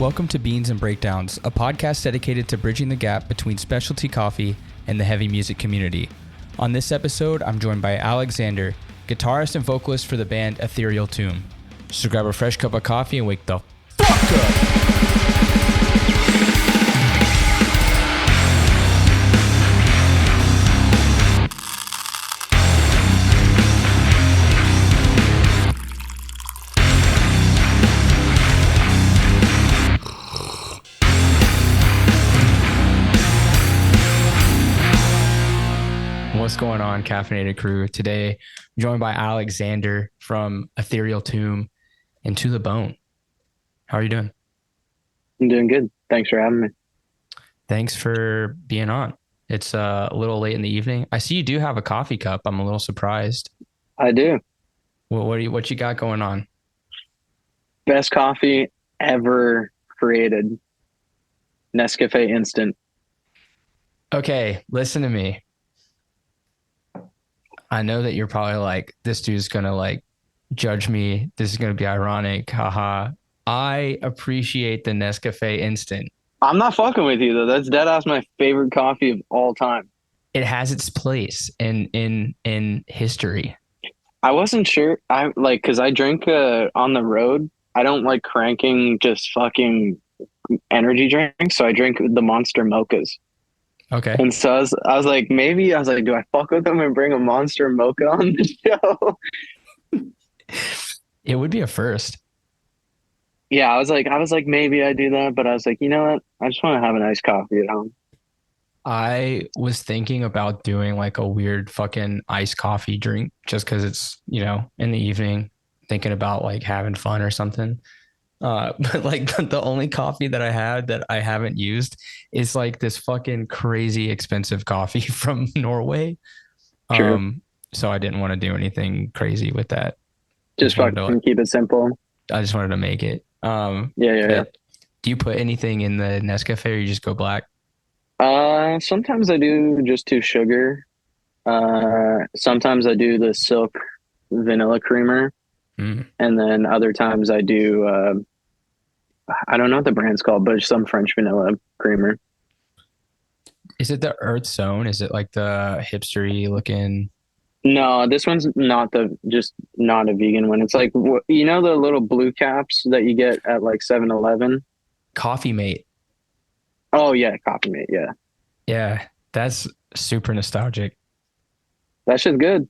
Welcome to Beans and Breakdowns, a podcast dedicated to bridging the gap between specialty coffee and the heavy music community. On this episode, I'm joined by Alexander, guitarist and vocalist for the band Ethereal Tomb. So grab a fresh cup of coffee and wake the fuck up! What's going on, Caffeinated crew? Today, I'm joined by Alexander from Ethereal Tomb and To The Bone. How are you doing? I'm doing good. Thanks for having me. Thanks for being on. It's a little late in the evening. I see you do have a coffee cup. I'm a little surprised. I do. What you got going on? Best coffee ever created. Nescafe instant. Okay, listen to me. I know that you're probably like, this dude's going to like judge me. This is going to be ironic. Haha. I appreciate the Nescafe instant. I'm not fucking with you though. That's dead ass my favorite coffee of all time. It has its place in history. I wasn't sure. Cause I drink on the road. I don't like cranking just fucking energy drinks. So I drink the Monster mochas. Okay. And so I was like, do I fuck with them and bring a Monster mocha on the show? It would be a first. Yeah, I was like, maybe I do that, but I was like, you know what? I just want to have a nice coffee at home. I was thinking about doing like a weird fucking iced coffee drink just because it's, in the evening, thinking about like having fun or something. But like the only coffee that I had that I haven't used is like this fucking crazy expensive coffee from Norway. True. So I didn't want to do anything crazy with that. Just fucking keep it simple. I just wanted to make it. Yeah. Do you put anything in the Nescafe or you just go black? Sometimes I do just 2 sugar. Sometimes I do the silk vanilla creamer. And then other times I do, I don't know what the brand's called, but it's some French vanilla creamer. Is it the Earth Zone? Is it like the hipstery looking? No, this one's not not a vegan one. It's like, the little blue caps that you get at like 7-Eleven? Coffee Mate. Oh yeah, Coffee Mate. Yeah. Yeah, that's super nostalgic. That shit's good.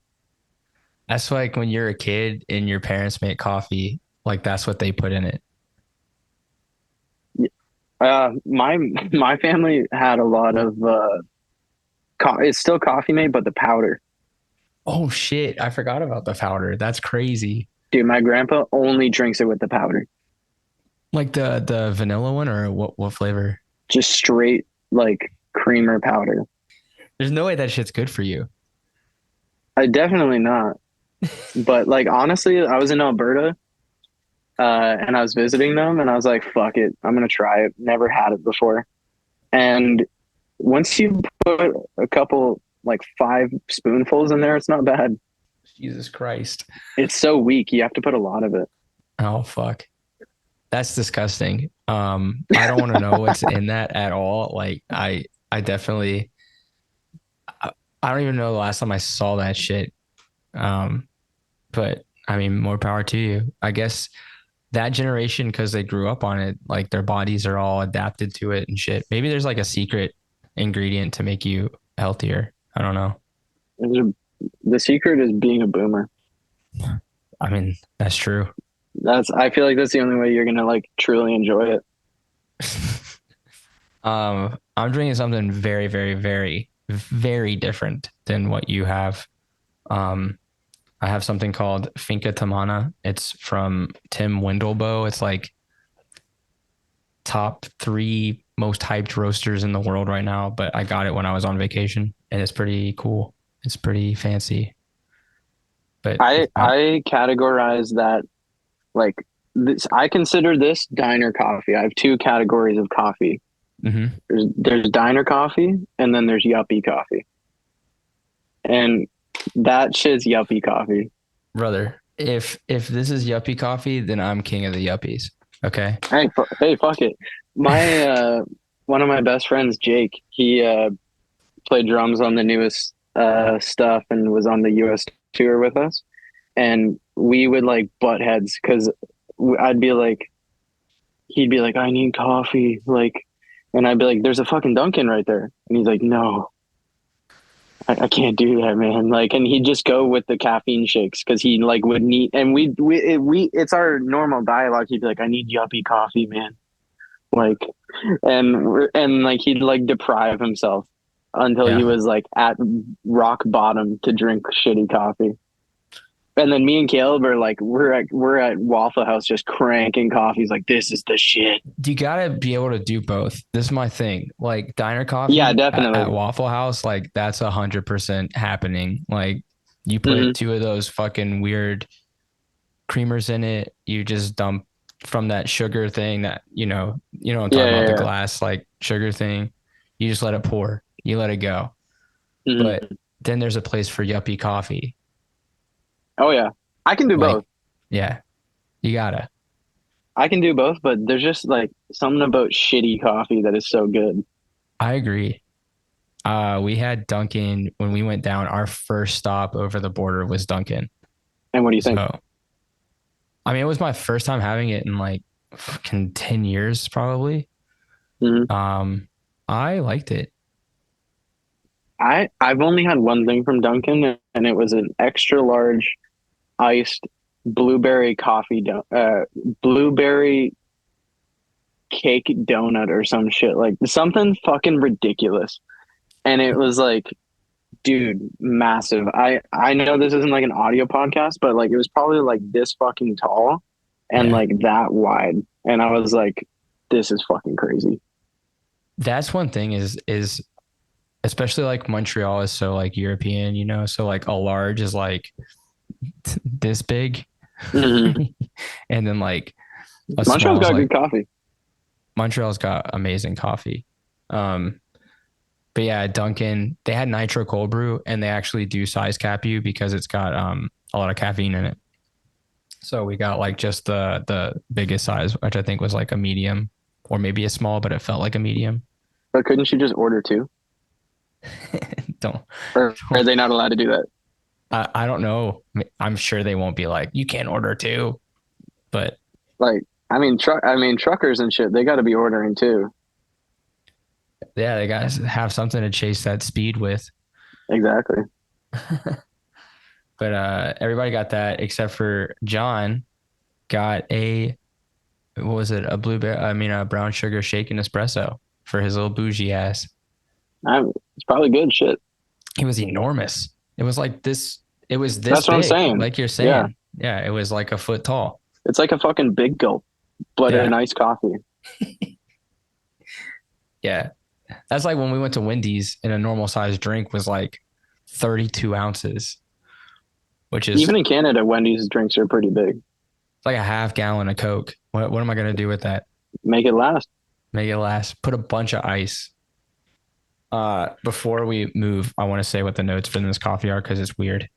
That's like when you're a kid and your parents make coffee, like that's what they put in it. My family had a lot of it's still Coffee Mate, but the powder. Oh shit, I forgot about the powder. That's crazy. Dude, my grandpa only drinks it with the powder. Like the vanilla one or what flavor? Just straight like creamer powder. There's no way that shit's good for you. Definitely not. But like honestly, I was in Alberta and I was visiting them and I was like, fuck it, I'm gonna try it. Never had it before. And once you put a couple, like 5 spoonfuls in there, it's not bad. Jesus Christ. It's so weak, you have to put a lot of it. Oh fuck. That's disgusting. I don't want to know what's in that at all. Like I definitely I don't even know the last time I saw that shit. But I mean, more power to you. I guess that generation, because they grew up on it, like their bodies are all adapted to it and shit. Maybe there's like a secret ingredient to make you healthier. I don't know. The secret is being a boomer. I mean, that's true. I feel like that's the only way you're gonna like truly enjoy it. I'm drinking something very, very, very, very different than what you have. I have something called Finca Tamana. It's from Tim Wendelboe. It's like top 3 most hyped roasters in the world right now, but I got it when I was on vacation and it's pretty cool. It's pretty fancy. But I categorize that like this. I consider this diner coffee. I have 2 categories of coffee. Mm-hmm. There's diner coffee and then there's yuppie coffee. And that shit's yuppie coffee. Brother, if this is yuppie coffee, then I'm king of the yuppies. Okay. Hey, fuck it. My one of my best friends, Jake, he played drums on the newest stuff and was on the US tour with us. And we would like butt heads because I'd be like, he'd be like, I need coffee, like, and I'd be like, there's a fucking Dunkin' right there, and he's like, no, I can't do that, man. Like, and he'd just go with the caffeine shakes because he like would need, and it's our normal dialogue. He'd be like, I need yuppie coffee, man. Like, and like he'd like deprive himself until he Yeah. was like at rock bottom to drink shitty coffee. And then me and Caleb are like, we're at Waffle House just cranking coffees. Like, this is the shit. You gotta be able to do both. This is my thing. Like diner Yeah, coffee at definitely. Waffle House, like that's 100% happening. Like you put Hmm. two of those fucking weird creamers in it. You just dump from that sugar thing that what I'm Yeah, talking about, the yeah, glass like sugar thing. You just let it pour. You let it go. yeah. But Hmm. then there's a place for yuppie coffee. Oh yeah, I can do both. Like, yeah, you gotta. I can do both, but there's just like something about shitty coffee that is so good. I agree. We had Dunkin' when we went down. Our first stop over the border was Dunkin'. And what do you think? So, I mean, it was my first time having it in like fucking 10 years, probably. Hmm. Um, I liked it. I've only had one thing from Dunkin', and it was an extra large iced blueberry blueberry cake donut or some shit, like something fucking ridiculous. And it was like, dude, massive. I know this isn't like an audio podcast, but like it was probably like this fucking tall and Yeah. like that wide. And I was like, this is fucking crazy. That's one thing is especially like Montreal is so like European. So like a large is like this big. Hmm. And then like a Montreal's small is got like good coffee. Montreal's got amazing coffee. Um, but yeah, Dunkin', they had nitro cold brew and they actually do size cap you because it's got a lot of caffeine in it. So we got like just the biggest size, which I think was like a medium or maybe a small, but it felt like a medium. But couldn't you just order two? don't, Or are don't they not allowed to do that? I don't know. I'm sure they won't be like, you can't order two, but Like, I mean truckers and shit, they got to be ordering too. yeah, they got to have something to chase that speed with. Exactly. But everybody got that except for John got what was it? A blueberry, I mean, a brown sugar shaken espresso for his little bougie ass. It's probably good shit. It was enormous. It was like this, it was this That's what I'm big, saying. like you're Yeah. saying. Yeah, it was like a foot tall. It's like a fucking big gulp, but Yeah. an iced coffee. Yeah. That's like when we went to Wendy's and a normal size drink was like 32 ounces, which is Even in Canada, Wendy's drinks are pretty big. like a half gallon of Coke. What am I going to do with that? Make it last. Make it last. Put a bunch of ice. Before we move, I want to say what the notes for this coffee are because it's weird.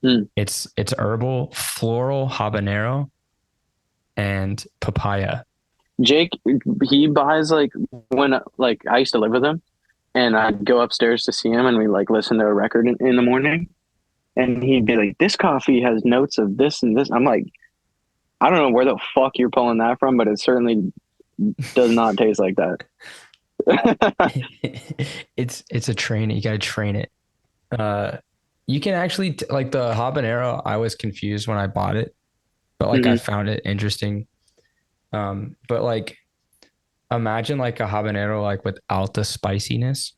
Hmm. It's herbal, floral, habanero, and papaya. Jake, he buys like when like I used to live with him, and I'd go upstairs to see him, and we like listen to a record in the morning, and he'd be like, "This coffee has notes of this and this." I'm like, I don't know where the fuck you're pulling that from, but it certainly does not taste like that. It's a train. You got to train it. Uh, you can actually like the habanero. I was confused when I bought it, but like I Hmm. found it interesting. But like imagine like a habanero like without the spiciness.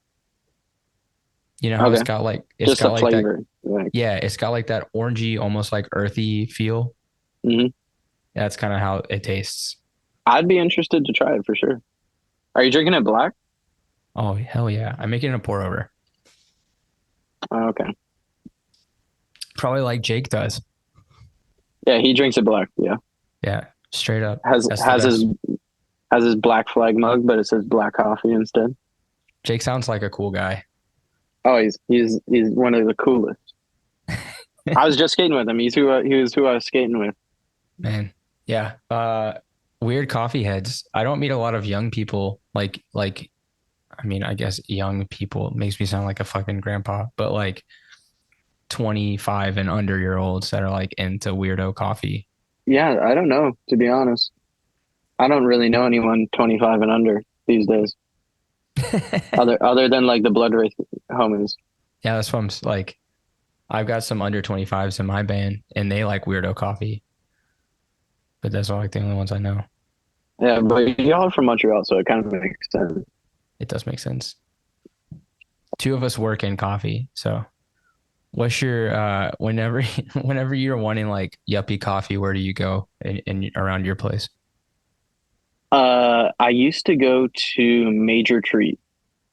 You know how Okay, it's just got a like that. flavor. Like, Yeah, it's got like that orangey, almost like earthy feel. hmm. That's kind of how it tastes. I'd be interested to try it for sure. Are you drinking it black? Oh hell yeah! I'm making a pour over, Oh, okay. probably like Jake does. Yeah, he drinks it black. Yeah, Yeah, straight up. has That's the has his best. has his black flag mug, but it says black coffee instead. Jake sounds like a cool guy. Oh, he's one of the coolest. I was just skating with him. He was who I was skating with. Man, yeah. weird coffee heads. I don't meet a lot of young people like I mean, I guess young people makes me sound like a fucking grandpa, but like 25 and under year olds that are like into weirdo coffee. Yeah, I don't know, to be honest. I don't really know anyone 25 and under these days, other than like the blood race homies. Yeah, that's what like. I've got some under 25s in my band and they like weirdo coffee, but those are like the only ones I know. Yeah, but y'all are from Montreal, so it kind of makes sense. It does make sense. Two of us work in coffee. So what's your whenever whenever you're wanting like yuppie coffee, where do you go in around your place? I used to go to Major Treat.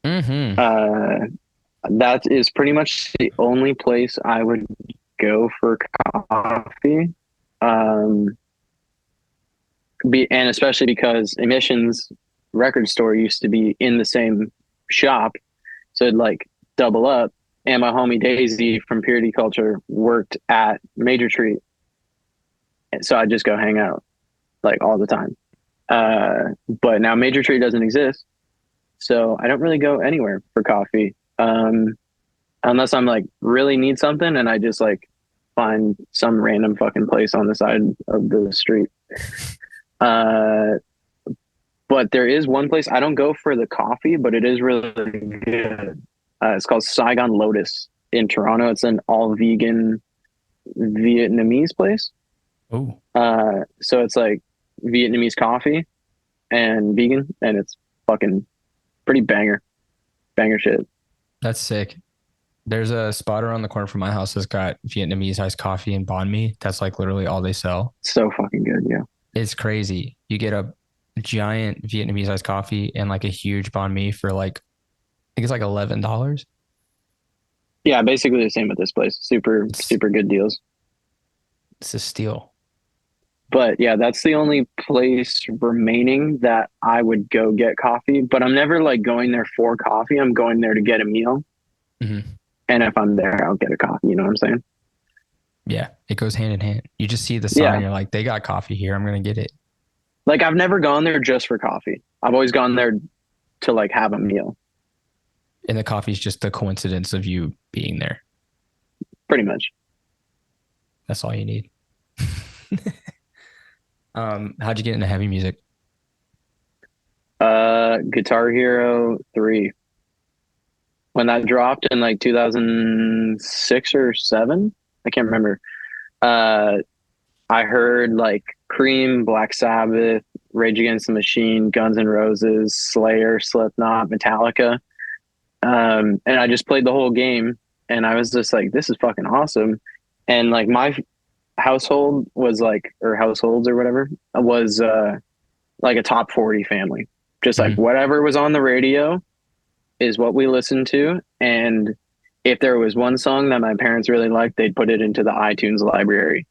Mm-hmm. Uh, that is pretty much the only place I would go for coffee. Um, and especially because Emissions record store used to be in the same shop, so it'd like double up. And my homie Daisy from Purity Culture worked at Major Treat, so I'd just go hang out like all the time. But now Major Treat doesn't exist, so I don't really go anywhere for coffee. Unless I'm like really need something and I just like find some random fucking place on the side of the street. Uh, but there is one place I don't go for the coffee, but it is really good. It's called Saigon Lotus in Toronto. It's an all vegan Vietnamese place. Oh, So it's like Vietnamese coffee and vegan, and it's fucking pretty banger shit. that's sick. There's a spot around the corner from my house that's got Vietnamese iced coffee and banh mi. That's like literally all they sell. So fucking good, yeah. It's crazy. You get a giant Vietnamese iced coffee and like a huge banh mi for like I think it's like $11. Yeah, basically the same at this place. Super, It's super good deals. it's a steal. But yeah, that's the only place remaining that I would go get coffee. But I'm never like going there for coffee. I'm going there to get a meal. Hmm. And if I'm there, I'll get a coffee. You know what I'm saying? Yeah, it goes hand in hand. You just see the sign, Yeah. you're like, they got coffee here. I'm gonna get it. Like I've never gone there just for coffee. I've always gone there to like have a meal, And the coffee's just the coincidence of you being there. pretty much. That's all you need. How'd you get into heavy music? Guitar Hero 3. When that dropped in like 2006 or 7, I can't remember. Uh, I heard like Cream, Black Sabbath, Rage Against the Machine, Guns N' Roses, Slayer, Slipknot, Metallica. And I just played the whole game and I was just like, this is fucking awesome. And like my household was like, or households or whatever, was like a top 40 family. Just like Hmm. whatever was on the radio is what we listened to. And if there was one song that my parents really liked, they'd put it into the iTunes library.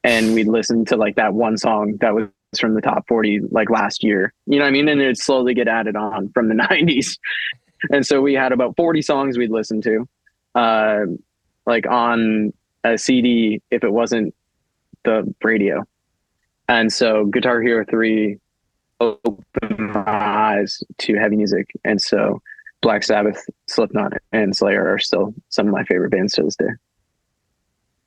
And we'd listen to like that one song that was from the top 40 like last year. You know what I mean? And it'd slowly get added on from the 90s. And so we had about 40 songs we'd listen to, uh, like on a CD if it wasn't the radio. And so Guitar Hero 3 opened my eyes to heavy music. And so Black Sabbath, Slipknot, and Slayer are still some of my favorite bands to this day.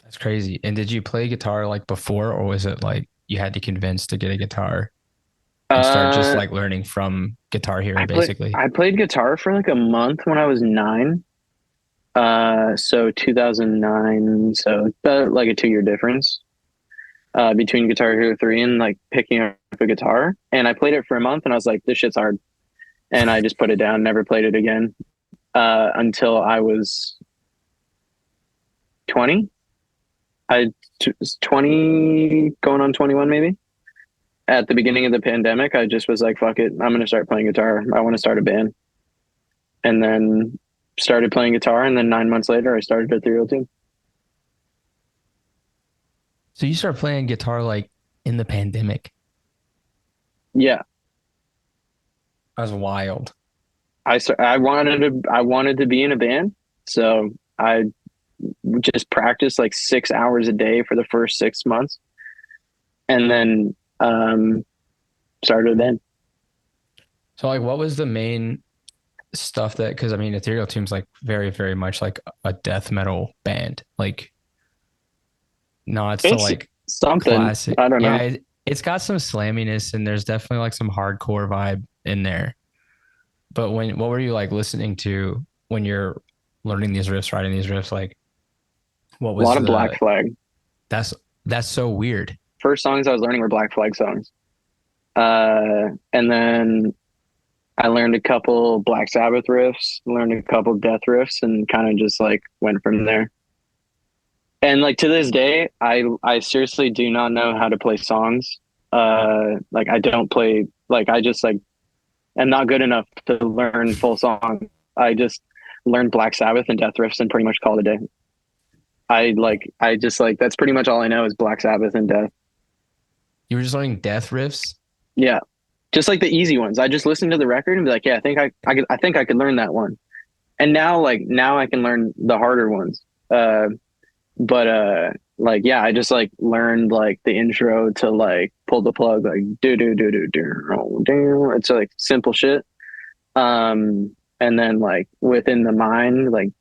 That's crazy. And did you play guitar like before, or was it like you had to convince to get a guitar and start just Uh, like learning from Guitar Hero, basically? I played guitar for like a month when I was 9. So 2009, so about like a 2 year difference between Guitar Hero 3 and like picking up a guitar. And I played it for a month and I was like, this shit's hard. And I just put it down, never played it again until I was 20. I was 20, going on 21 maybe. At the beginning of the pandemic, I just was like, fuck it, I'm going to start playing guitar. I want to start a band. And then started playing guitar. And then 9 months later, I started Ethereal Tomb. So you started playing guitar like in the pandemic. Yeah. That was wild. I wanted to be in a band. So I just practiced like 6 hours a day for the first 6 months. And then started a band. So like what was the main stuff that, because I mean Ethereal Tomb's like very, very much like a death metal band. Like nods to It's like something. classic. I don't Yeah, know. it's got some slamminess and there's definitely like some hardcore vibe in there. But what were you like listening to when you're learning these riffs, writing these riffs? Like what A was lot of Black the Flag. that's that's so weird. First songs I was learning were Black Flag songs. And then I learned a couple Black Sabbath riffs, learned a couple Death riffs, and kind of just like went from there. And like to this day, I seriously do not know how to play songs. Like I don't play like I just like am not good enough to learn full songs. I just learned Black Sabbath and Death riffs and pretty much call it a day. I just like that's pretty much all I know is Black Sabbath and Death. You were just learning death riffs? Yeah, just like the easy ones. I just listen to the record and be like, yeah, I think I could learn that one. And now I can learn the harder ones. But like yeah, I just like learned like the intro to like pull the plug like do do do do do do. It's like simple shit. And then like within the mind like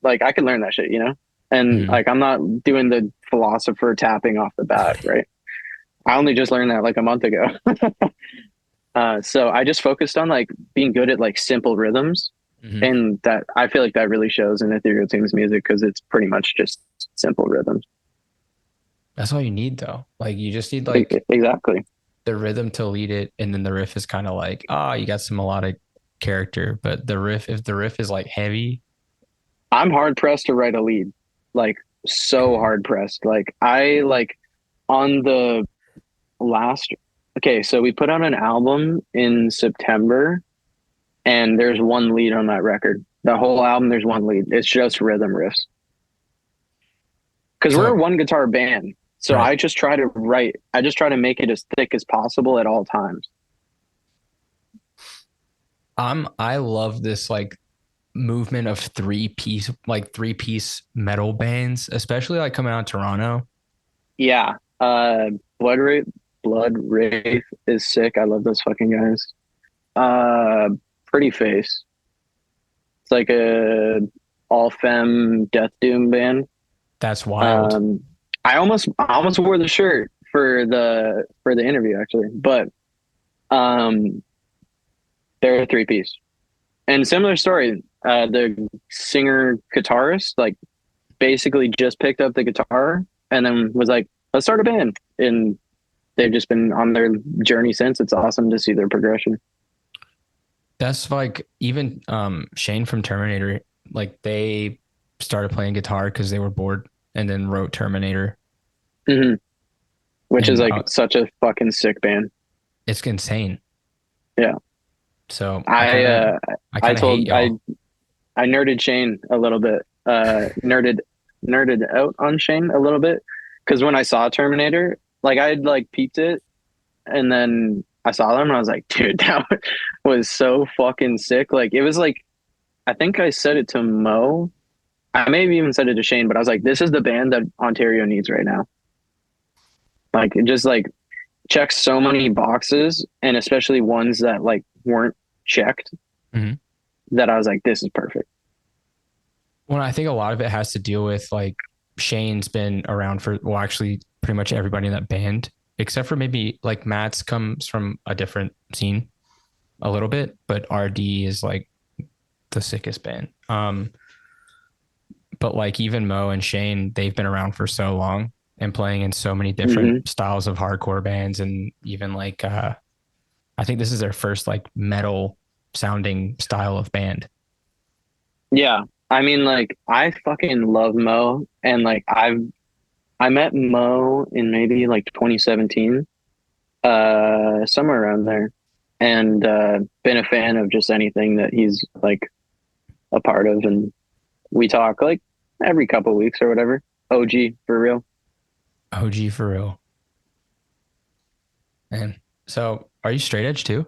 like I can learn that shit, you know. And Mm-hmm. like I'm not doing the philosopher tapping off the bat, right? I only just learned that like a month ago. So I just focused on like being good at like simple rhythms, Mm-hmm. and that I feel like that really shows in Ethereal Team's music because it's pretty much just simple rhythms. That's all you need though. Like you just need like Exactly. the rhythm to lead it, and then the riff is kind of like, you got some melodic character, but the riff, if the riff is like heavy. I'm hard pressed to write a lead, like so hard pressed. Like I like on the last. Okay, so we put out an album in September, and there's one lead on that record. The whole album, there's one lead. It's just rhythm riffs. Because we're a So one guitar band. So right, I just try to make it as thick as possible at all times. I love this like movement of three piece metal bands, especially like coming out of Toronto. Yeah. Blood Wraith, Blood Wraith is sick. I love those fucking guys. Uh, Pretty Face. It's like a all femme death doom band. That's wild. Um, I almost wore the shirt for the interview actually, but um, they're a three piece. And similar story, the singer guitarist like basically just picked up the guitar and then was like, "Let's start a band." And they've just been on their journey since. It's awesome to see their progression. That's like even Shane from Terminator, like they started playing guitar because they were bored and then wrote Terminator. Hmm. Which is And like such a fucking sick band. it's insane. Yeah, So I I kind of hate y'all. I nerded Shane a little bit. Nerded out on Shane a little bit because when I saw Terminator, like I had like peeped it and then I saw them and I was like, dude, that was so fucking sick. Like it was like I think I said it to Mo. I may have even said it to Shane, but I was like, this is the band that Ontario needs right now. Like it just like checks so many boxes and especially ones that like weren't checked Mhm. that I was like, this is perfect. Well, I think a lot of it has to deal with like Shane's been around for, well, actually pretty much everybody in that band, except for maybe like Matt's comes from a different scene a little bit, but RD is like the sickest band. But like even Mo and Shane, they've been around for so long and playing in so many different Hmm. styles of hardcore bands, and even like I think this is their first like metal sounding style of band. Yeah. I mean, like, I fucking love Mo. And like, I met Mo in maybe like 2017, somewhere around there. And, been a fan of just anything that he's like a part of. And we talk like every couple of weeks or whatever. OG for real. OG for real, man. So are you straight edge too?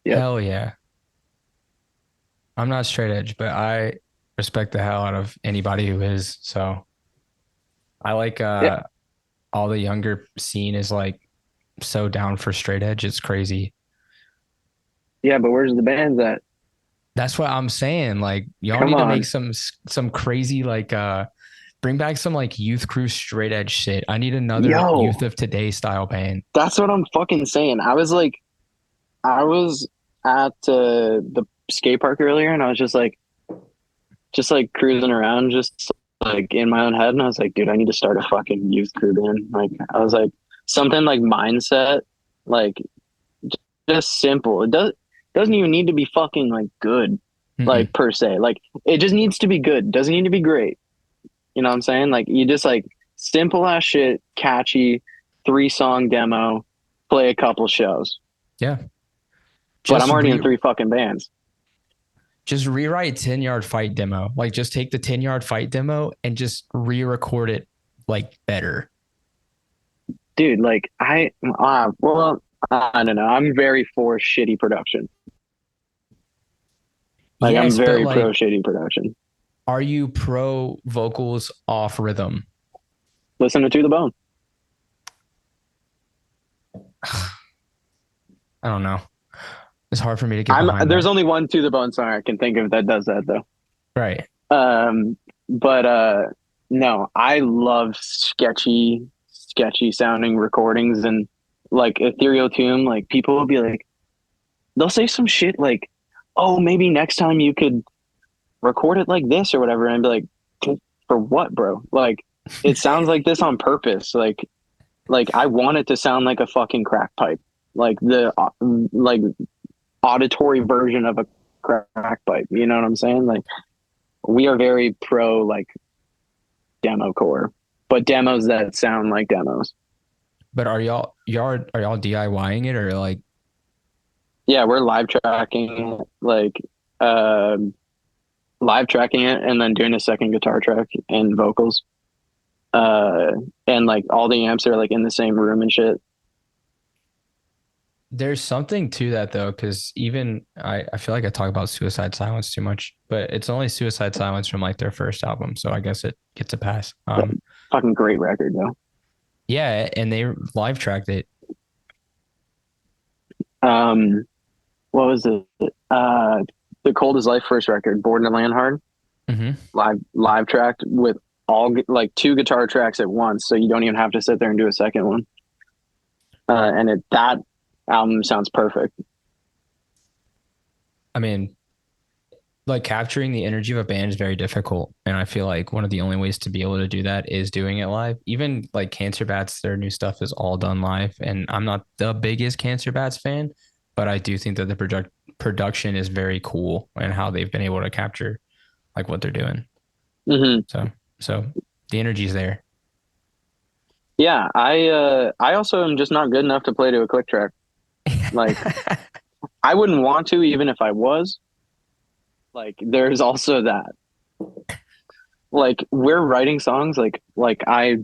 Yep. Hell yeah. I'm not straight edge, but I respect the hell out of anybody who is. So I like Yeah. all the younger scene is like so down for straight edge. It's crazy. Yeah, but where's the bands at? That's what I'm saying. Like y'all Come need to make on. some crazy like bring back some like youth crew straight edge shit. I need another Yo, youth of today style band. that's what I'm fucking saying. I was at the skate park earlier, and I was just like cruising around, just like in my own head, and I was like, dude, I need to start a fucking youth crew band. Like, I was like, something like mindset, like just simple. Doesn't even need to be fucking like good, Mm-mm. like per se. Like, it just needs to be good. Doesn't need to be great. You know what I'm saying? Like, you just like simple ass shit, catchy, 3 song demo, play a couple shows. Yeah. But I'm Just already in re 3 fucking bands. just rewrite 10-yard fight demo. Like just take the 10-yard fight demo and just re-record it like better. Dude, like I don't know. I'm very for shitty production. Like, I'm Yes, but very pro like shitty production. are you pro vocals off rhythm? Listen to the Bone. I don't know. It's hard for me to get behind There's that. only one To the Bone song I can think of that does that though. Right. But no, I love sketchy sounding recordings, and like Ethereal Tomb, like people will be like, they'll say some shit like, oh, maybe next time you could record it like this or whatever. And I'd be like, for what, bro? Like, it sounds like this on purpose. Like I want it to sound like a fucking crack pipe, like the like auditory version of a crack pipe. You know what I'm saying? Like, we are very pro like demo core, but demos that sound like demos. But are y'all DIYing it or like Yeah, we're live tracking like um live tracking it and then doing a second guitar track and vocals. Uh and like all the amps are like in the same room and shit. there's something to that though, because even I feel like I talk about Suicide Silence too much, but it's only Suicide Silence from like their first album, so I guess it gets a pass. That fucking great record though. Yeah, and they live tracked it. Um what was it? The Cold as Life first record, Born to Land Hard, Hmm. live tracked with all like 2 guitar tracks at once, so you don't even have to sit there and do a second one. And that album sounds perfect. I mean, like capturing the energy of a band is very difficult, and I feel like one of the only ways to be able to do that is doing it live. Even like Cancer Bats, their new stuff is all done live, and I'm not the biggest Cancer Bats fan, but I do think that the production is very cool and how they've been able to capture like what they're doing. Hmm. So the energy's there. Yeah, I also am just not good enough to play to a click track. Like, I wouldn't want to even if I was. Like, there's also that. Like, we're writing songs like I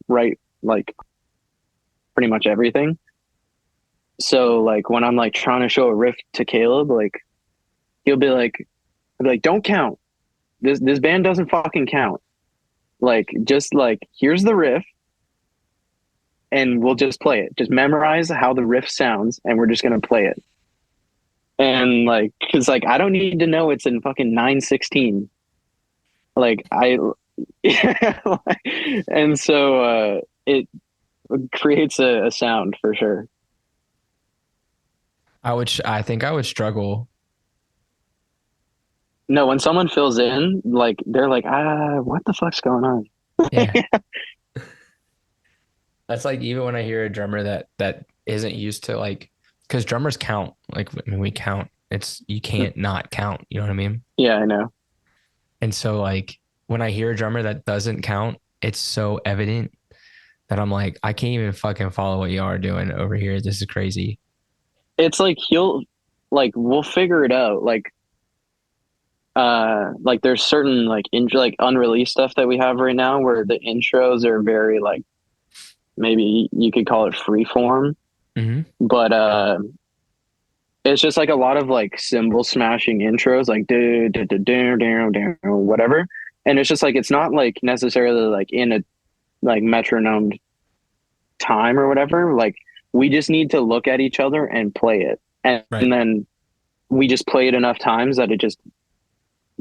write like pretty much everything. So like when I'm like trying to show a riff to Caleb, like he'll be like, I'll be like, don't count. This band doesn't fucking count. Like, just like, here's the riff and we'll just play it. Just memorize how the riff sounds and we're just gonna play it. And like, cause like I don't need to know it's in fucking 9/16. Like I and so it creates a sound for sure. I think I would struggle. No, when someone fills in, like they're like, what the fuck's going on? Yeah. That's like even when I hear a drummer that isn't used to like because drummers count. Like I mean we count. It's you can't not count, you know what I mean? Yeah, I know. And so like when I hear a drummer that doesn't count, it's so evident that I'm like, I can't even fucking follow what you are doing over here. This is crazy. It's like he'll like we'll figure it out. Like there's certain like like unreleased stuff that we have right now where the intros are very like maybe you could call it free form, Hmm. but it's just like a lot of like cymbal smashing intros, like do do do do do do whatever, and it's just like it's not like necessarily like in a like metronome time or whatever. Like we just need to look at each other and play it. And Right. then we just play it enough times that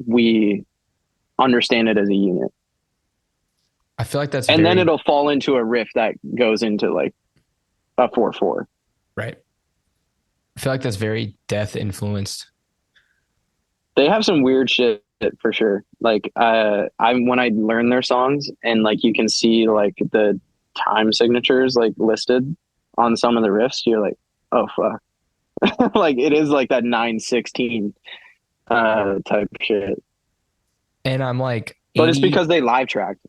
we understand it as a unit. I feel like that's And then very it'll fall into a riff that goes into like a 4/4. right. I feel like that's very death influenced. They have some weird shit for sure. Like I when I learn their songs and like you can see like the time signatures like listed on some of the riffs, you're like, oh fuck. Like it is like that 9/16 type shit. And I'm like But it's 80, because they live tracked.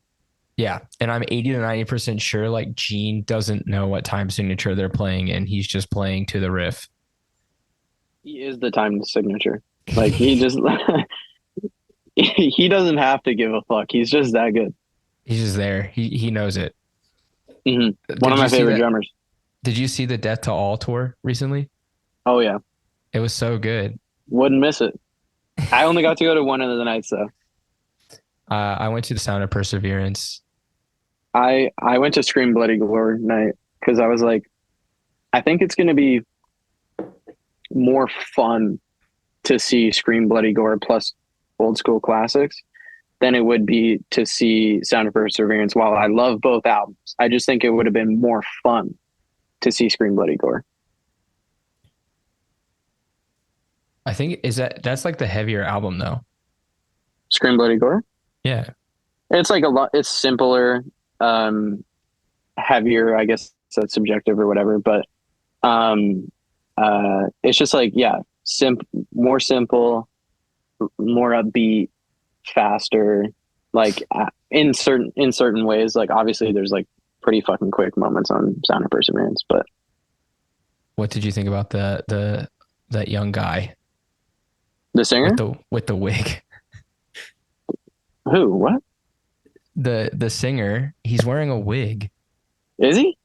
yeah. And I'm 80 to 90% sure like Gene doesn't know what time signature they're playing and he's just playing to the riff. He is the time signature. Like he just he doesn't have to give a fuck. He's just that good. He's just there. He knows it. One of Did you my see favorite that? drummers. Did you see the Death to All tour recently? Oh yeah, It was so good. wouldn't miss it. I only got to go to one of the nights though. I went to the Sound of Perseverance. I went to Scream Bloody Gore night because I was like, I think it's going to be more fun to see Scream Bloody Gore plus old school classics than it would be to see Sound of Perseverance. While I love both albums, I just think it would have been more fun to see Scream Bloody Gore. I think is that's like the heavier album though. Scream Bloody Gore. Yeah. It's like a lot. It's simpler, um, heavier. I guess that's subjective or whatever, but um, it's just like yeah, more simple, more upbeat, faster. Like in certain ways. Like obviously, there's like pretty fucking quick moments on Sound of Perseverance, but What did you think about the that young guy the singer, with the wig? who, what The singer, he's wearing a wig. is he?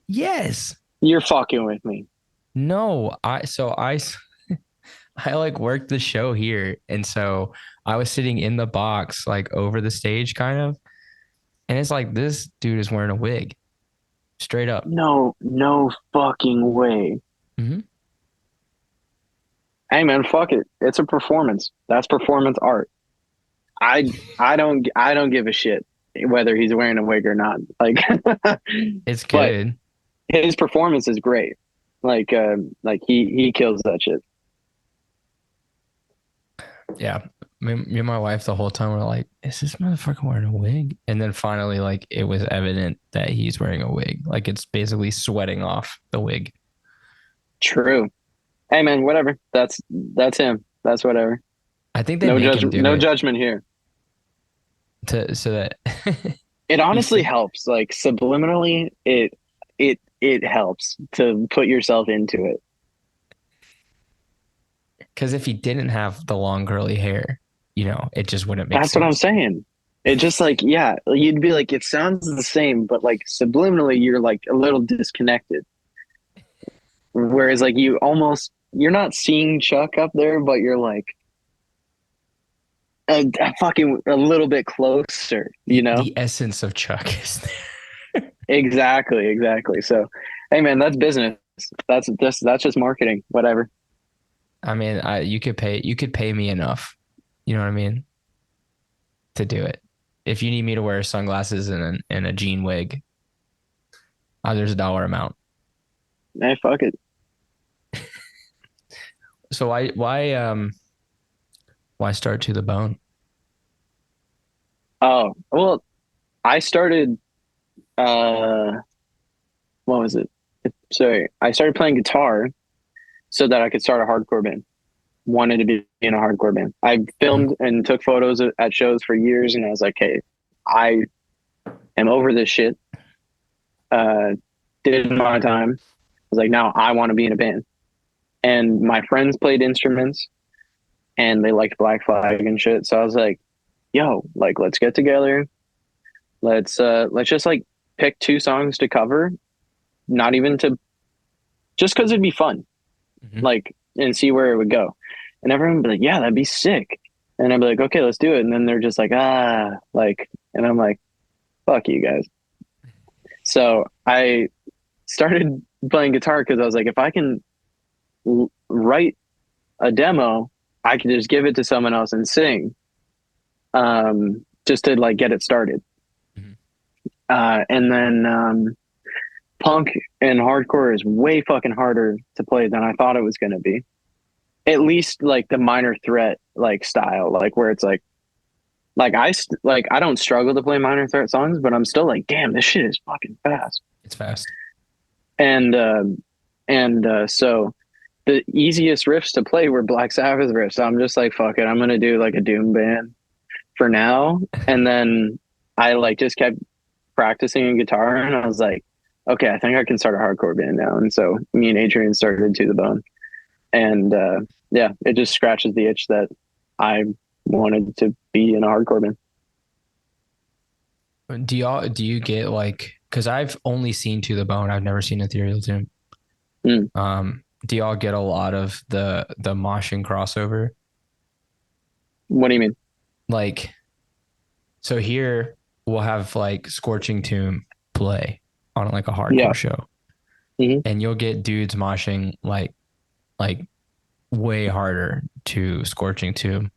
Yes. You're fucking with me. No, I like worked the show here and so I was sitting in the box like over the stage kind of and it's like this dude is wearing a wig straight up. No, no fucking way. Mm-hmm. Hey man, fuck it. It's a performance. That's performance art. I don't give a shit whether he's wearing a wig or not. Like, It's but good. his performance is great. Like he kills that shit. Yeah. Me and my wife the whole time were like, is this motherfucker wearing a wig? And then finally, like, it was evident that he's wearing a wig. Like, it's basically sweating off the wig. True. Hey man, whatever. That's him. That's whatever. I think they No make him judgment. do No it judgment here. to so that It you honestly see, helps. Like subliminally, it helps to put yourself into it. because if he didn't have the long curly hair, it just wouldn't make That's what I'm sense. saying. It just like yeah, you'd be like it sounds the same, but like subliminally, you're like a little disconnected. Whereas like you're not seeing Chuck up there, but you're like a fucking a little bit closer, you know? The essence of Chuck is there. Exactly, exactly. So, hey man, that's business. That's just marketing. Whatever. I mean, you could pay me enough. You know what I mean? To do it. If you need me to wear sunglasses and a jean wig, there's a dollar amount. Hey, fuck it. So why start to the bone? Oh, well, I started uh what was it? Sorry. I started playing guitar so that I could start a hardcore band. Wanted to be in a hardcore band. I Mhm. filmed and took photos at shows for years and I was like, hey, I am over this shit. Uh did my time. I was like, now I want to be in a band. And my friends played instruments and they liked Black Flag and shit. So I was like, yo, like let's get together. Let's just like pick two songs to cover, not even to just because it'd be fun, Mhm. like and see where it would go. And everyone would be like, yeah, that'd be sick. And I'd be like, okay, let's do it. And then they're just like, like, and I'm like, fuck you guys. So I started playing guitar because I was like, if I can write a demo, I can just give it to someone else and sing, just to like get it started. Mhm. And then punk and hardcore is way fucking harder to play than I thought it was going to be. At least like the minor threat like style, like where it's like I don't struggle to play minor threat songs, but I'm still like, damn, this shit is fucking fast. It's fast. And so the easiest riffs to play were Black Sabbath riffs. So I'm just like, fuck it, I'm gonna do like a doom band for now. And then I like just kept practicing in guitar, and I was like, okay, I think I can start a hardcore band now. And so me and Adrian started To the Bone, and yeah, it just scratches the itch that I wanted to be in a hardcore band. Do you get like, because I've only seen To the Bone, I've never seen Ethereal Tomb. Mm, Do y'all get a lot of the moshing crossover? what do you mean? Like, so here we'll have like Scorching Tomb play on like a Yeah. hardcore show, Hmm. and you'll get dudes moshing like way harder to Scorching Tomb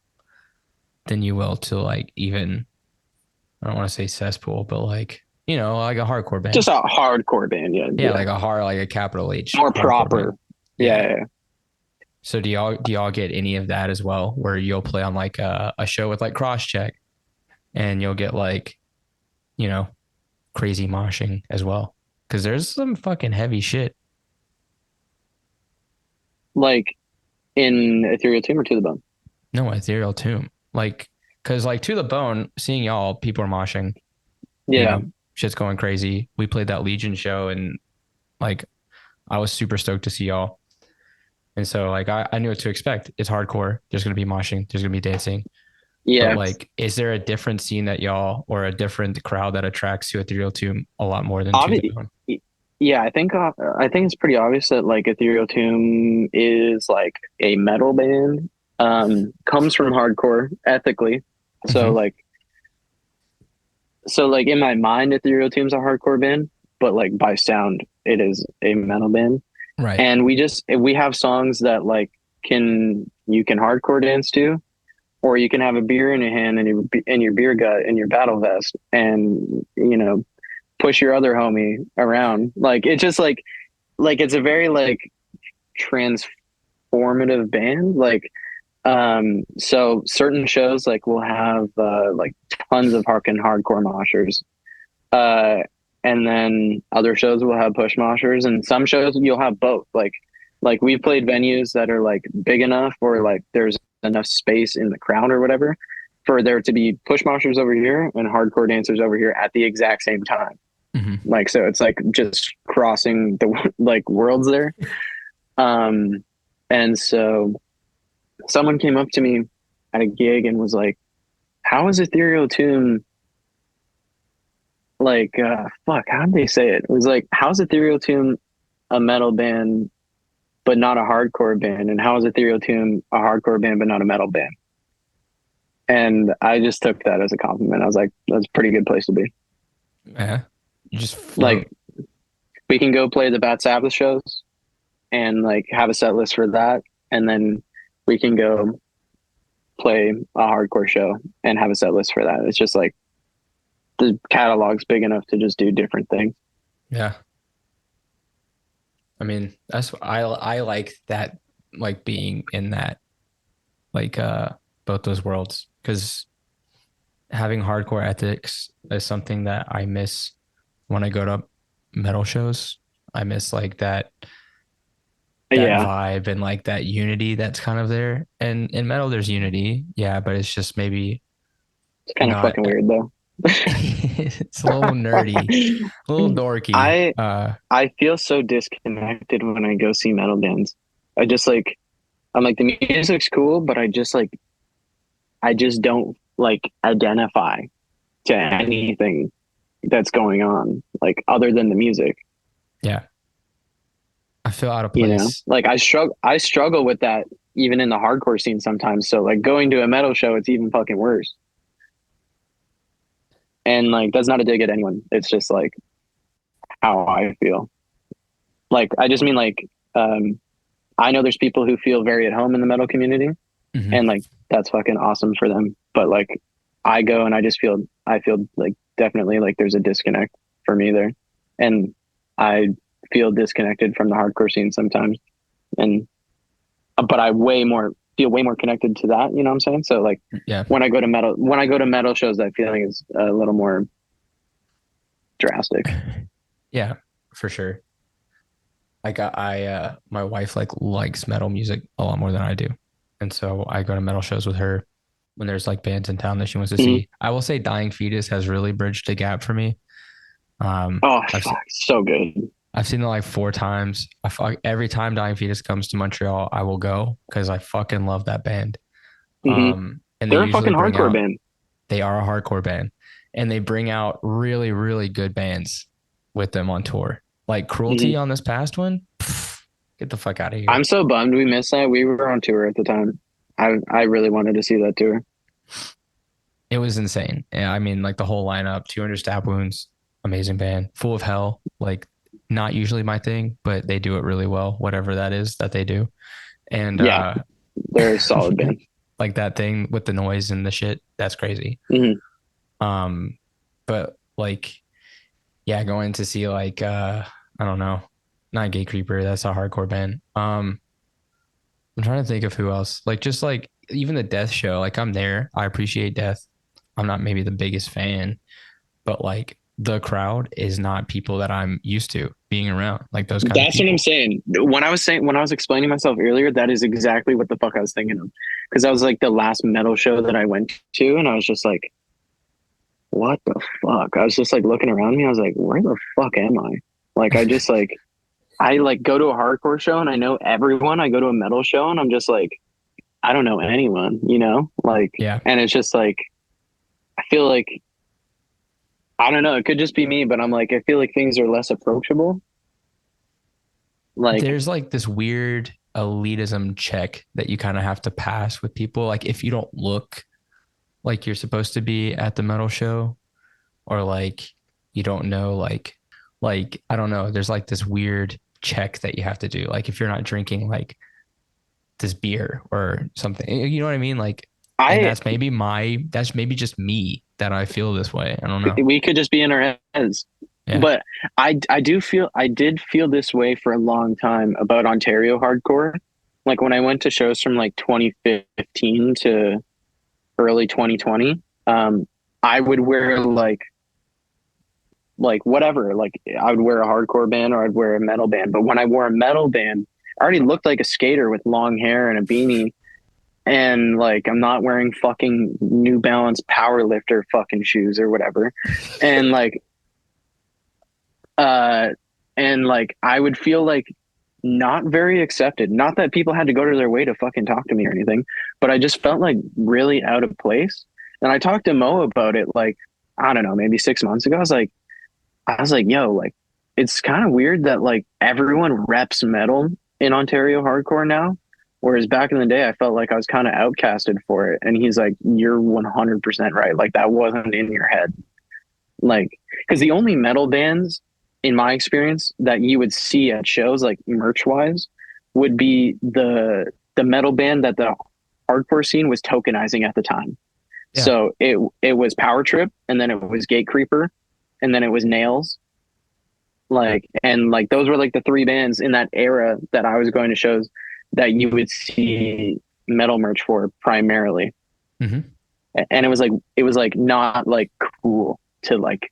than you will to like even, I don't want to say cesspool, but like, like a hardcore band. Just a hardcore band. Yeah. Yeah, Yeah. like a hard, like a capital H More hardcore band. proper. Yeah. Yeah. Yeah, yeah. So do y'all get any of that as well, where you'll play on like a show with like cross check, and you'll get like, you know, crazy moshing as well? Because there's some fucking heavy shit. Like in Ethereal Tomb or To the Bone. No, Ethereal Tomb. Like, because like To the Bone, seeing y'all, people are moshing, Yeah. shit's going crazy. We played that Legion show, and like I was super stoked to see y'all. And so like I knew what to expect. It's hardcore. There's gonna be moshing. There's gonna be dancing. But Yeah. like, is there a different scene that y'all, or a different crowd that attracts to Ethereal Tomb a lot more than To the Obvi- Bone? yeah, I think it's pretty obvious that like Ethereal Tomb is like a metal band. Comes from hardcore ethically. So Mm-hmm. like so like in my mind, Ethereal Tomb's a hardcore band, but like by sound, it is a metal band. Right. And we have songs that like you can hardcore dance to, or you can have a beer in your hand and your beer gut and your battle vest, and push your other homie around. Like it's just like it's a very like transformative band. Like so certain shows like will have like tons of hardcore moshers. Uh and then other shows will have push moshers, and some shows you'll have both. Like we've played venues that are like big enough, or like there's enough space in the crowd or whatever for there to be push moshers over here and hardcore dancers over here at the exact same time. Mm-hmm. Like so it's like just crossing the like worlds there. Um and so someone came up to me at a gig and was like, how is Ethereal Tomb like fuck, how did they say it? It was like, how's Ethereal Tomb a metal band but not a hardcore band, and how is Ethereal Tomb a hardcore band but not a metal band? And I just took that as a compliment. I was like, that's a pretty good place to be. Yeah. You just Like float. we can go play the Bat Sabbath shows and like have a set list for that, and then we can go play a hardcore show and have a set list for that. It's just like the catalog's big enough to just do different things. Yeah. I mean, I like that, like being in that, like both those worlds, because having hardcore ethics is something that I miss when I go to metal shows. I miss like that Yeah, vibe and like that unity that's kind of there. And in metal there's unity, yeah, but it's just maybe it's kind of not. fucking weird though. It's a little nerdy, a little dorky. I I feel so disconnected when I go see metal bands. I just like I'm like the music's cool, but I just don't like identify to anything that's going on like other than the music. Yeah, I feel out of You know, place. like I struggle with that even in the hardcore scene sometimes. So like going to a metal show, it's even fucking worse. And like that's not a dig at anyone. It's just like how I feel. Like I just mean like I know there's people who feel very at home in the metal community, Mm-hmm. and like that's fucking awesome for them. But like I go and I feel like definitely like there's a disconnect for me there, and I feel disconnected from the hardcore scene sometimes, and but I way more feel way more connected to that. You know what I'm saying? So like Yeah. when I go to metal shows, that feeling is a little more drastic. Yeah, for sure. Like my wife likes metal music a lot more than I do. And so I go to metal shows with her when there's like bands in town that she wants to Mm-hmm. see. I will say Dying Fetus has really bridged the gap for me. Oh I've fuck, so good. I've seen it like 4 times. Every time Dying Fetus comes to Montreal, I will go because I fucking love that band. Mm-hmm. And they They're a usually fucking bring hardcore out band. they are a hardcore band, and they bring out really really good bands with them on tour. Like Cruelty Mm-hmm. on this past one, pff, get the fuck out of here. I'm so bummed we missed that. We were on tour at the time. I really wanted to see that tour. It was insane. Yeah, I mean, like the whole lineup, 200 Stab Wounds, amazing band. Full of Hell, like not usually my thing, but they do it really well, whatever that is that they do. And Yeah, they're a solid band. like that thing with the noise and the shit, that's crazy. Mm-hmm. Um, but like, yeah, going to see like I don't know, not Gate Creeper, that's a hardcore band. I'm trying to think of who else. Like just like even the Death show, like I'm there. I appreciate Death. I'm not maybe the biggest fan, but like the crowd is not people that I'm used to being around, like those kind of That's what I'm people. saying. When I was explaining myself earlier, that is exactly what the fuck I was thinking of. Because that was like the last metal show that I went to, and I was just like, "What the fuck?" I was just like looking around me. I was like, "Where the fuck am I?" Like I like go to a hardcore show and I know everyone. I go to a metal show and I'm just like, I don't know anyone. You know, like, Yeah. and it's just like I feel like I don't know. It could just be me, but I'm like I feel like things are less approachable. Like There's like this weird elitism check that you kind of have to pass with people. Like if you don't look like you're supposed to be at the metal show, or like you don't know like I don't know, there's like this weird check that you have to do. Like if you're not drinking like this beer or something. You know what I mean? Like, and I that's maybe just me that I feel this way. I don't know. we could just be in our heads. Yeah. But I did feel this way for a long time about Ontario hardcore. Like when I went to shows from like 2015 to early 2020, I would wear like whatever, like I would wear a hardcore band or I'd wear a metal band. But when I wore a metal band, I already looked like a skater with long hair and a beanie. And like I'm not wearing fucking New Balance power lifter fucking shoes or whatever. And uh like I would feel like not very accepted. Not that people had to go to their way to fucking talk to me or anything, but I just felt like really out of place. And I talked to Mo about it like I don't know, maybe 6 months ago. I was like, yo, like it's kind of weird that like everyone reps metal in Ontario hardcore now. Whereas back in the day, I felt like I was kind of outcasted for it. And he's like, you're 100% right. Like that wasn't in your head. Like, because the only metal bands, in my experience, that you would see at shows, like merch wise, would be the metal band that the hardcore scene was tokenizing at the time. Yeah. So it was Power Trip, and then it was Gate Creeper, and then it was Nails. Like and like those were like the three bands in that era that I was going to shows that you would see metal merch for primarily. Mm-hmm. And it was like not like cool to like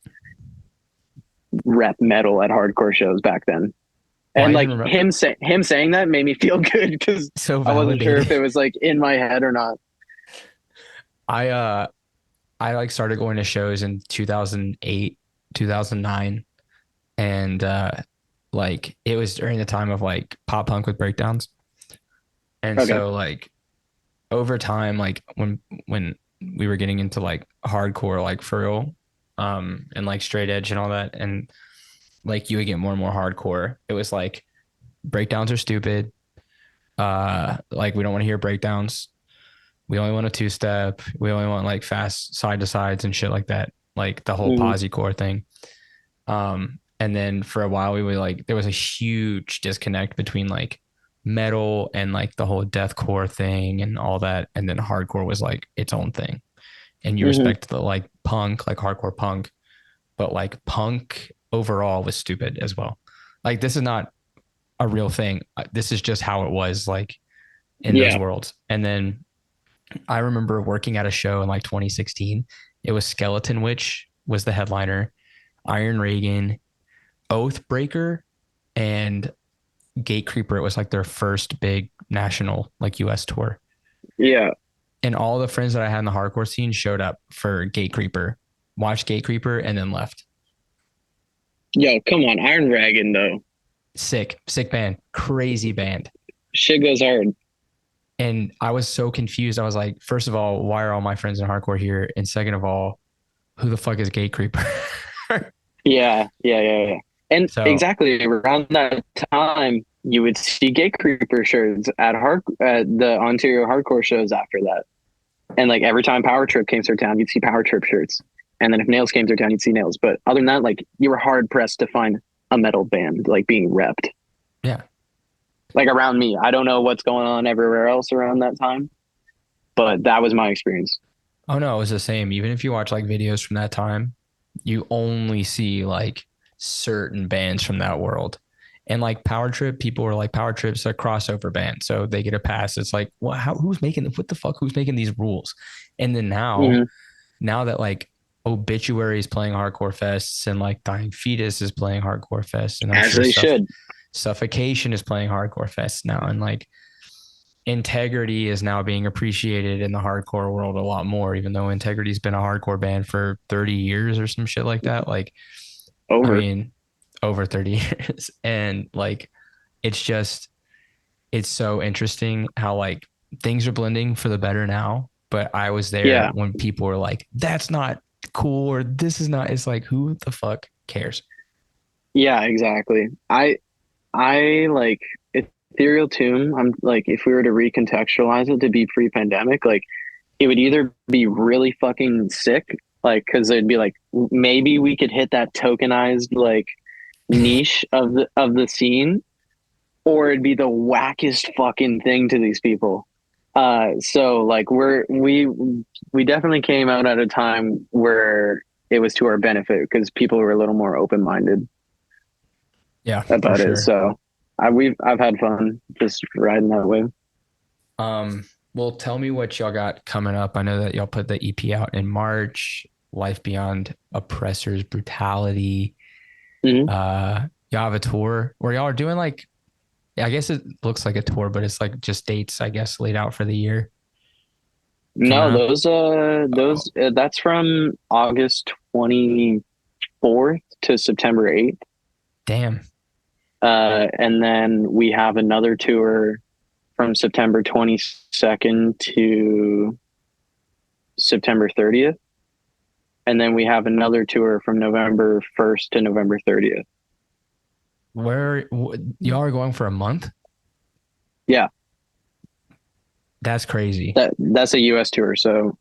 rep metal at hardcore shows back then. Well, I And even like remember him saying that made me feel good because so I wasn't sure if validated. it was like in my head or not. I uh I like started going to shows in 2008, 2009, and like it was during the time of like pop punk with breakdowns. And Okay. so like over time, like when we were getting into like hardcore, like for real, and like straight edge and all that, and like you would get more and more hardcore. It was like breakdowns are stupid. Like we don't want to hear breakdowns. We only want a two step. We only want like fast side to sides and shit like that. Like the whole Mm-hmm. posi core thing. And then for a while we were like there was a huge disconnect between like metal and like the whole deathcore thing and all that. And then hardcore was like its own thing. And you Hmm. respect the like punk, like hardcore punk, but like punk overall was stupid as well. Like this is not a real thing. This is just how it was like in those Yeah. worlds. And then I remember working at a show in like 2016. It was Skeleton Witch was the headliner, Iron Reagan, Oathbreaker, and Gatecreeper. It was like their first big national like US tour. Yeah. And all the friends that I had in the hardcore scene showed up for Gatecreeper, watched Gatecreeper, and then left. Yo, come on, Iron Dragon though. Sick, sick band, crazy band. Shit goes hard. And I was so confused. I was like, first of all, why are all my friends in hardcore here? And second of all, who the fuck is Gatecreeper? Yeah, yeah, yeah, yeah. And So exactly around that time, you would see Gate Creeper shirts at the Ontario hardcore shows after that. And like every time Power Trip came through town, you'd see Power Trip shirts. And then if Nails came through town, you'd see Nails. But other than that, like you were hard pressed to find a metal band like being repped. yeah. Like around me, I don't know what's going on everywhere else around that time, but that was my experience. Oh no, it was the same. Even if you watch like videos from that time, you only see like certain bands from that world. And like Power Trip, people were like, Power Trip's a crossover band, so they get a pass. It's like, well, who's making what the fuck? Who's making these rules? And then Hmm. now that like Obituary is playing hardcore fests and like Dying Fetus is playing hardcore fests, and I'm As sure they should. Suffocation is playing hardcore fests now, and like Integrity is now being appreciated in the hardcore world a lot more, even though Integrity's been a hardcore band for 30 years or some shit like that. Like, I Over. mean, over 30 years. And like, it's just, it's so interesting how like things are blending for the better now. But I was there Yeah. when people were like, that's not cool or this is not, it's like, who the fuck cares? Yeah, exactly. I like Ethereal Tomb. I'm like, if we were to recontextualize it to be pre-pandemic, like it would either be really fucking sick, like because it'd be like maybe we could hit that tokenized like niche of the scene, or it'd be the wackest fucking thing to these people. So like we definitely came out at a time where it was to our benefit because people were a little more open minded Yeah, for about it. sure. So I've had fun just riding that wave. Well, tell me what y'all got coming up. I know that y'all put the EP out in March, Life Beyond Oppressor's Brutality. Hmm. Y'all have a tour where y'all are doing like, I guess it looks like a tour, but it's like just dates, I guess, laid out for the year coming No, up. those Oh, that's from August 24th to September 8th. damn. And then we have another tour from September 22nd to September 30th. And then we have another tour from November 1st to November 30th. Y'all are going for a month? Yeah, That's crazy. that's a US tour. So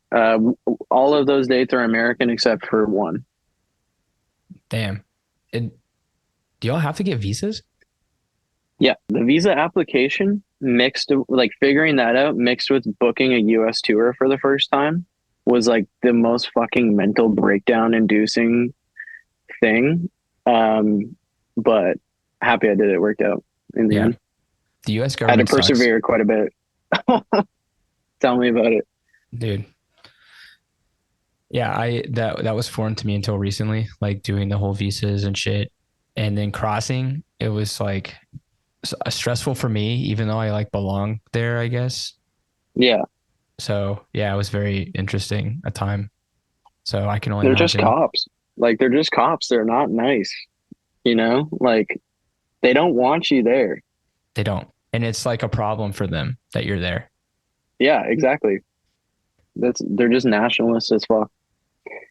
all of those dates are American except for one. Damn. And do y'all have to get visas? Yeah, the visa application mixed like figuring that out mixed with booking a US tour for the first time was like the most fucking mental breakdown inducing thing. But happy I did it. It worked out in the Yeah. end. The US I had to government sucks, persevere quite a bit. Tell me about it. dude. Yeah, I that was foreign to me until recently, like doing the whole visas and shit. And then crossing, it was like stressful for me, even though I like belong there, I guess. Yeah, So yeah, it was very interesting a time. So I can only they're just imagine cops. Like they're just cops. They're not nice. You know, like they don't want you there. they don't. And it's like a problem for them that you're there. Yeah, exactly. They're just nationalists as fuck.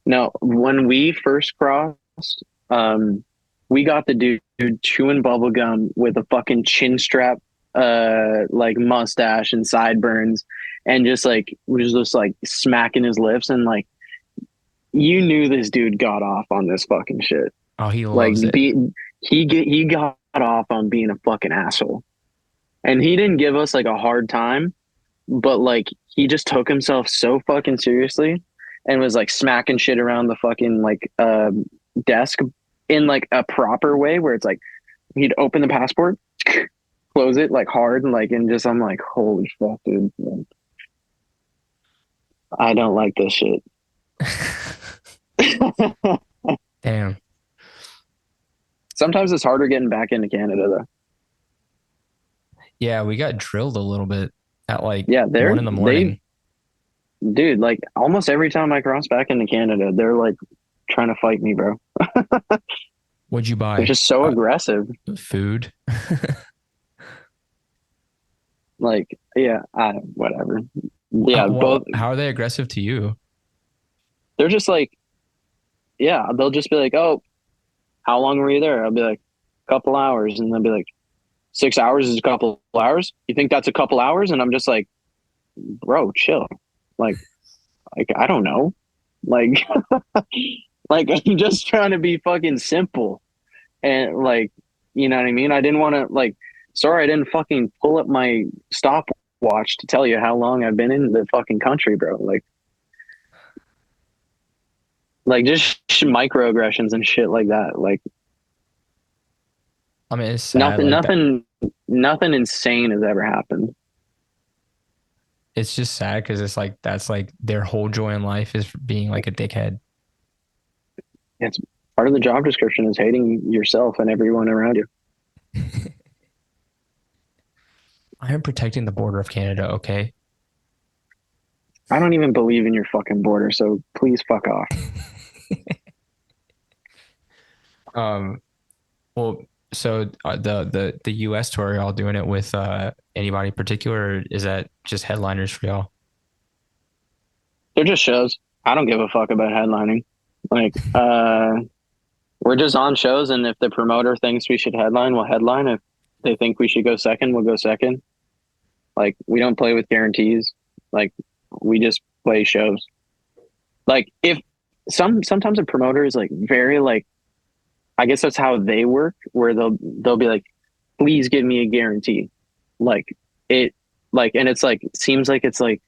No, when we first crossed, um, we got the dude chewing bubble gum with a fucking chin strap, like mustache and sideburns, and just like was just like smacking his lips, and like you knew this dude got off on this fucking shit. Oh, he Like loves it. he got off on being a fucking asshole. And he didn't give us like a hard time, but like he just took himself so fucking seriously and was like smacking shit around the fucking like desk in like a proper way where it's like he'd open the passport, close it like hard and like and just I'm like, holy fuck, dude. Like, I don't like this shit. Damn. Sometimes it's harder getting back into Canada though. Yeah, we got drilled a little bit at like Yeah, 1 in the morning. dude, like almost every time I cross back into Canada, they're like trying to fight me, bro. What'd you They're buy? just so aggressive. Food. Like, yeah, whatever. Yeah, both. How are they aggressive to you? They're just like, yeah, they'll just be like, oh, how long were you there? I'll be like, a couple hours. And they'll be like, 6 hours is a couple hours. You think that's a couple hours? And I'm just like, bro, chill. Like, I don't know. Like, like I'm just trying to be fucking simple. And like, you know what I mean? I didn't want to like, sorry, I didn't fucking pull up my stopwatch to tell you how long I've been in the fucking country, bro. Like just microaggressions and shit like that. Like I mean, it's sad. nothing, Like that. nothing insane has ever happened. It's just sad because it's like that's like their whole joy in life is being like a dickhead. It's part of the job description is hating yourself and everyone around you. I am protecting the border of Canada, okay? I don't even believe in your fucking border, so please fuck off. Um, well, so the US tour, are y'all doing it with anybody in particular, or is that just headliners for y'all? They're just shows. I don't give a fuck about headlining. Like, we're just on shows, and if the promoter thinks we should headline, we'll headline. If they think we should go second, we'll go second. Like, we don't play with guarantees. Like, we just play shows. Like, if sometimes a promoter is like very like, I guess that's how they work, where they'll be like, please give me a guarantee. Like it, like, and it's like, it seems like it's like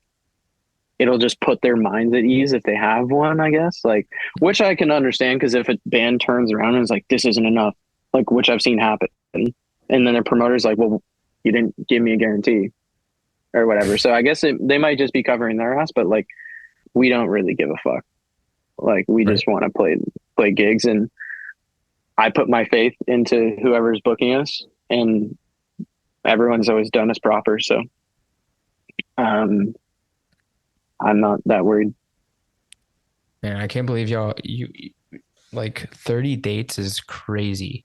it'll just put their minds at ease if they have one, I guess. Like, which I can understand because if a band turns around and is like, this isn't enough, like, which I've seen happen, and then their promoter's like, well, you didn't give me a guarantee or whatever. So I guess they might just be covering their ass, but like, we don't really give a fuck. Like, we Right. just want to play gigs, and I put my faith into whoever's booking us, and everyone's always done us proper. So, um, I'm not that worried. Man, I can't believe y'all you like 30 dates is crazy.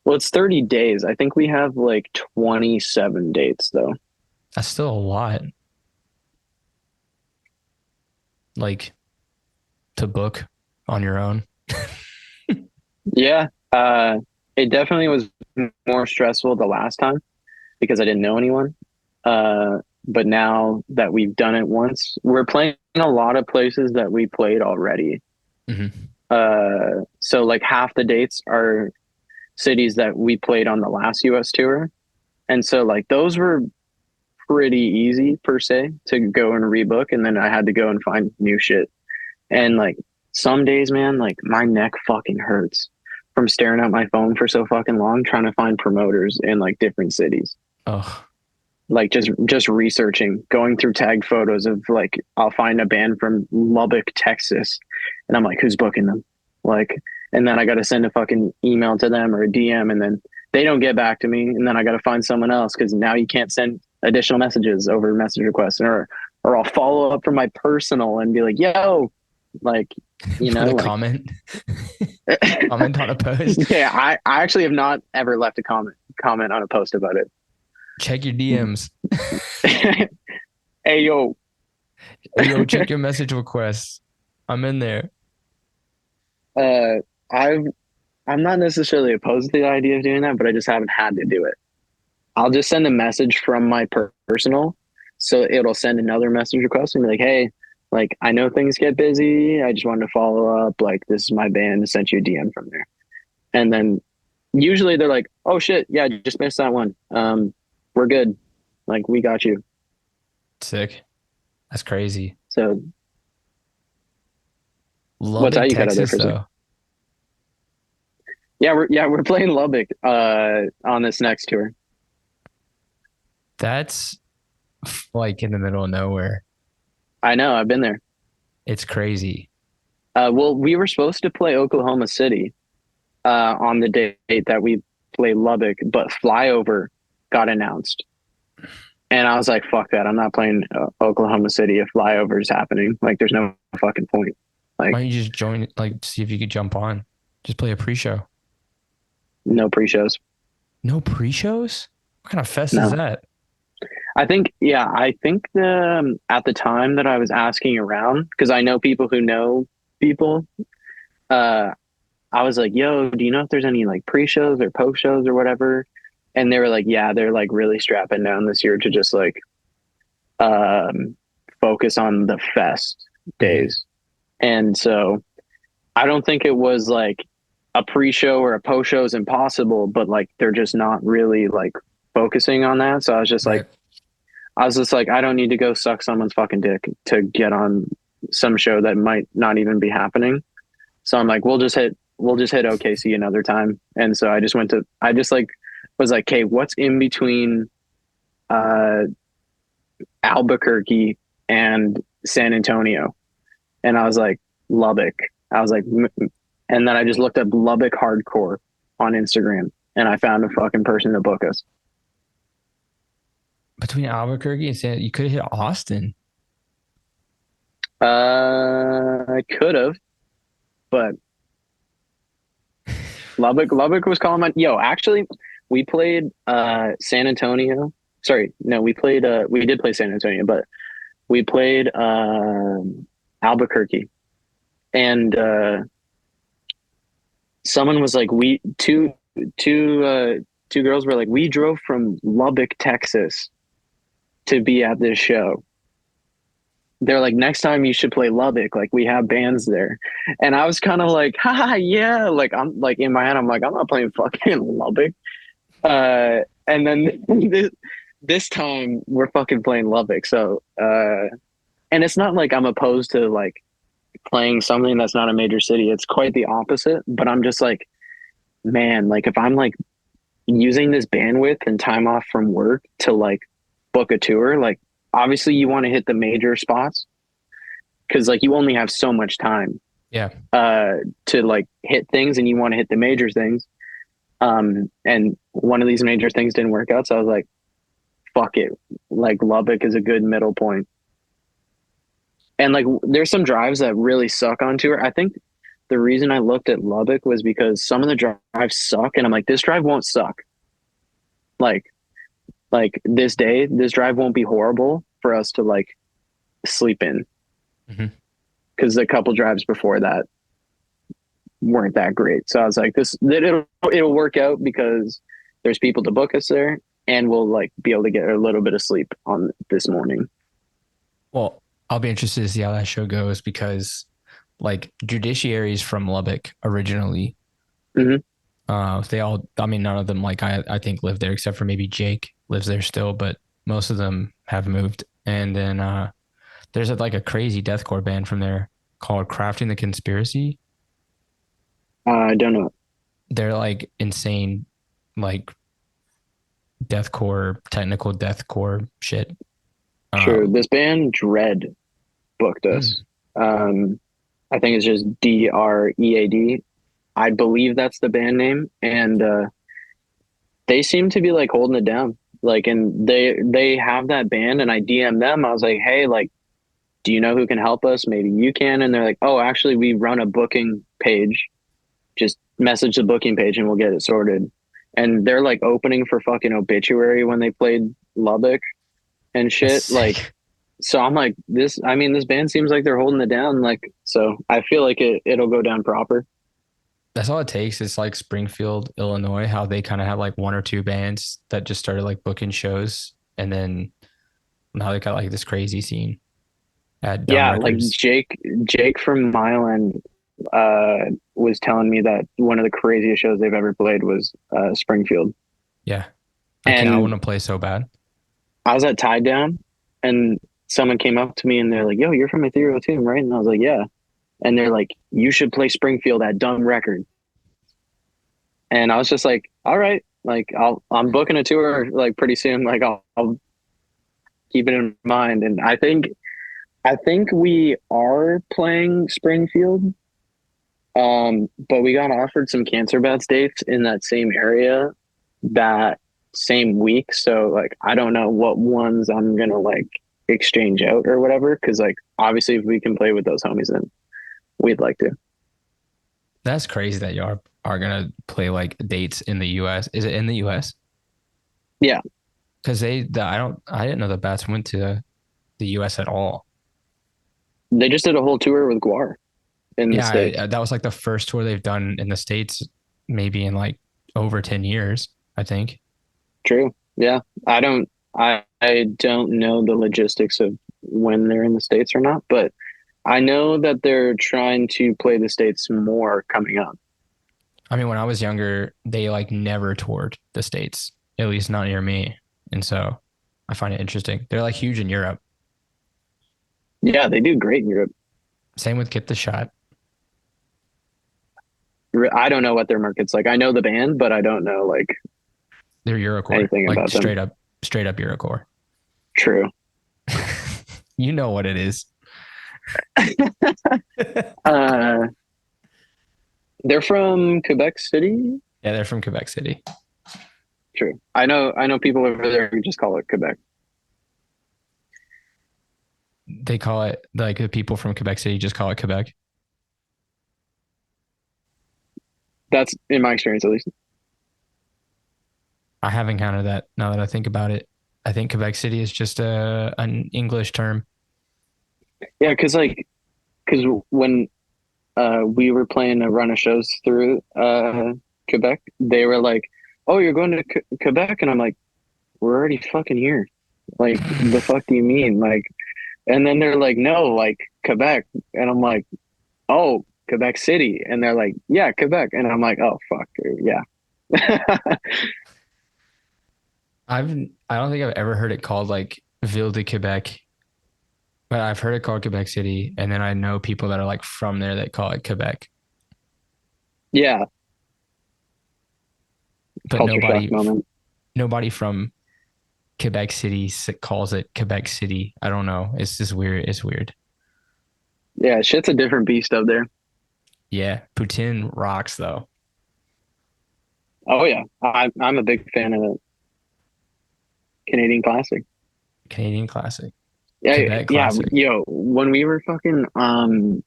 Well, it's 30 days. I think we have like 27 dates though. That's still a lot. Like to book on your own. Yeah. It definitely was more stressful the last time because I didn't know anyone. But now that we've done it once, we're playing a lot of places that we played already. Mm-hmm. So like half the dates are cities that we played on the last US tour. And so like those were pretty easy per se to go and rebook. And then I had to go and find new shit. And like some days, man, like my neck fucking hurts from staring at my phone for so fucking long trying to find promoters in like different cities. Oh, Like just researching, going through tagged photos of like I'll find a band from Lubbock, Texas, and I'm like, who's booking them? Like, and then I got to send a fucking email to them or a DM, and then they don't get back to me, and then I got to find someone else because now you can't send additional messages over message requests, or I'll follow up from my personal and be like, yo, like, you put know, a like, comment on a post. yeah, I actually have not ever left a comment on a post about it. Check your DMs. Hey yo, Hey, yo, check your message requests. I'm in there. uh, I've I'm not necessarily opposed to the idea of doing that, but I just haven't had to do it. I'll just send a message from my personal, so it'll send another message request and be like, "Hey, like I know things get busy. I just wanted to follow up. Like this is my band. I sent you a DM from there." And then usually they're like, "Oh shit, yeah, just missed that one. We're good. Like we got you." Sick. That's crazy. So what's Lubbock, that you got out there Texas, for some? though. Yeah, we're playing Lubbock on this next tour. That's like in the middle of nowhere. I know, I've been there. It's crazy. Well, we were supposed to play Oklahoma City on the date that we play Lubbock, but Flyover got announced. And I was like, fuck that. I'm not playing Oklahoma City if Flyover is happening. Like, there's no fucking point. Why Like, don't you just join, like, see if you could jump on? Just play a pre-show. no pre-shows. No pre-shows? What kind of fest is No. that? I think at the time that I was asking around, because I know people who know people, uh, I was like, yo, do you know if there's any like pre-shows or post-shows or whatever? And they were like, yeah, they're like really strapping down this year to just like um, focus on the fest Mm-hmm. days. And so I don't think it was like a pre-show or a post-show is impossible, but like they're just not really like focusing on that. So Right. I was just like, I don't need to go suck someone's fucking dick to get on some show that might not even be happening. So I'm like, we'll just hit OKC another time. And so I just like was like, okay, what's in between uh Albuquerque and San Antonio? And I was like, Lubbock. I was like, and then I just looked up Lubbock hardcore on Instagram and I found a fucking person to book us. Between Albuquerque and San, you could hit Austin. I could have, but Lubbock was calling my yo. Actually, we played San Antonio. Sorry, no, we did play San Antonio, but we played Albuquerque, and someone was like, we two girls were like, we drove from Lubbock, Texas, to be at this show. They're like, next time you should play Lubbock. Like we have bands there, and I was kind of like, haha, yeah. Like I'm like in my head, I'm like, I'm not playing fucking Lubbock. And then this time we're fucking playing Lubbock. So, and it's not like I'm opposed to like playing something that's not a major city. It's quite the opposite. But I'm just like, man, like if I'm like using this bandwidth and time off from work to like book a tour, like obviously you want to hit the major spots because like you only have so much time Yeah. uh to like hit things and you want to hit the major things. And one of these major things didn't work out, so I was like, fuck it. Like Lubbock is a good middle point. And like there's some drives that really suck on tour. I think the reason I looked at Lubbock was because some of the drives suck, and I'm like, this drive won't suck. Like this drive won't be horrible for us to like sleep in Mm-hmm. because the couple drives before that weren't that great. So I was like, it'll work out because there's people to book us there, and we'll like be able to get a little bit of sleep on this morning. Well, I'll be interested to see how that show goes because, like, Judiciary is from Lubbock originally. Hmm. They all, I mean, none of them, like, I think live there except for maybe Jake lives there still, but most of them have moved. And then there's like a crazy deathcore band from there called Crafting the Conspiracy. I don't know. They're like insane, like deathcore, technical deathcore shit. Sure, Um, this band Dread booked mm, us. Um, I think it's just Dread. I believe that's the band name, and they seem to be like holding it down. Like, and they have that band, and I DM them. I was like, hey, like, do you know who can help us? Maybe you can. And they're like, oh, actually, we run a booking page. Just message the booking page, and we'll get it sorted. And they're like opening for fucking Obituary when they played Lubbock and that's shit. Like, sick. so I'm like, I mean, this band seems like they're holding it down. Like, so I feel like it'll go down proper. That's all it takes. It's like Springfield, Illinois, how they kind of have like one or two bands that just started like booking shows, and then now they got like this crazy scene at Dumb Yeah, like Records. Jake from Mile End was telling me that one of the craziest shows they've ever played was Springfield. Yeah. I And want to play so bad. I was at Tie Down, and someone came up to me and they're like, "Yo, you're from Ethereal Tomb, right?" And I was like, "Yeah." And they're like, "You should play Springfield at Dumb Record." And I was just like, "All right, like I'm booking a tour like pretty soon. Like I'll keep it in mind." And I think we are playing Springfield. But we got offered some cancer beds dates in that same area that same week. So like I don't know what ones I'm gonna like exchange out or whatever. Cause like obviously if we can play with those homies then we'd like to. That's crazy that are gonna play like dates in the US. Is it in the US? Yeah. Because I didn't know the Bats went to the US at all. They just did a whole tour with Guar in the Yeah, States. that was like the first tour they've done in the States, maybe in like over 10 years, I think. True. Yeah. I don't know the logistics of when they're in the States or not, but I know that they're trying to play the States more coming up. I mean, when I was younger, they like never toured the States, at least not near me. And so I find it interesting. They're like huge in Europe. Yeah, they do great in Europe. Same with Get the Shot. I don't know what their market's like. I know the band, but I don't know like They're Eurocore, anything like about them. straight up Eurocore. True. You know what it is. Uh, they're from Quebec City. Yeah, they're from Quebec City. True. I know people over there who just call it Quebec. They call it like the people from Quebec City just call it Quebec. That's in my experience at least. I have encountered that now that I think about it. I think Quebec City is just an English term. Yeah, because when we were playing a run of shows through Quebec, they were like, "Oh, you're going to Quebec," and I'm like, "We're already fucking here. Like, the fuck do you mean?" Like, and then they're like, "No, like Quebec," and I'm like, "Oh, Quebec City," and they're like, "Yeah, Quebec," and I'm like, "Oh, fuck, dude, yeah." I don't think I've ever heard it called like Ville de Quebec, but I've heard it called Quebec City, and then I know people that are like from there that call it Quebec, Yeah, but culture shock moment. nobody from Quebec City calls it Quebec City. I don't know. It's just weird. It's weird. Yeah, shit's a different beast up there. Yeah, poutine rocks though. Oh yeah, I'm a big fan of the Canadian classic. Canadian classic, Yeah, Quebec yeah, classic. yo, when we were fucking on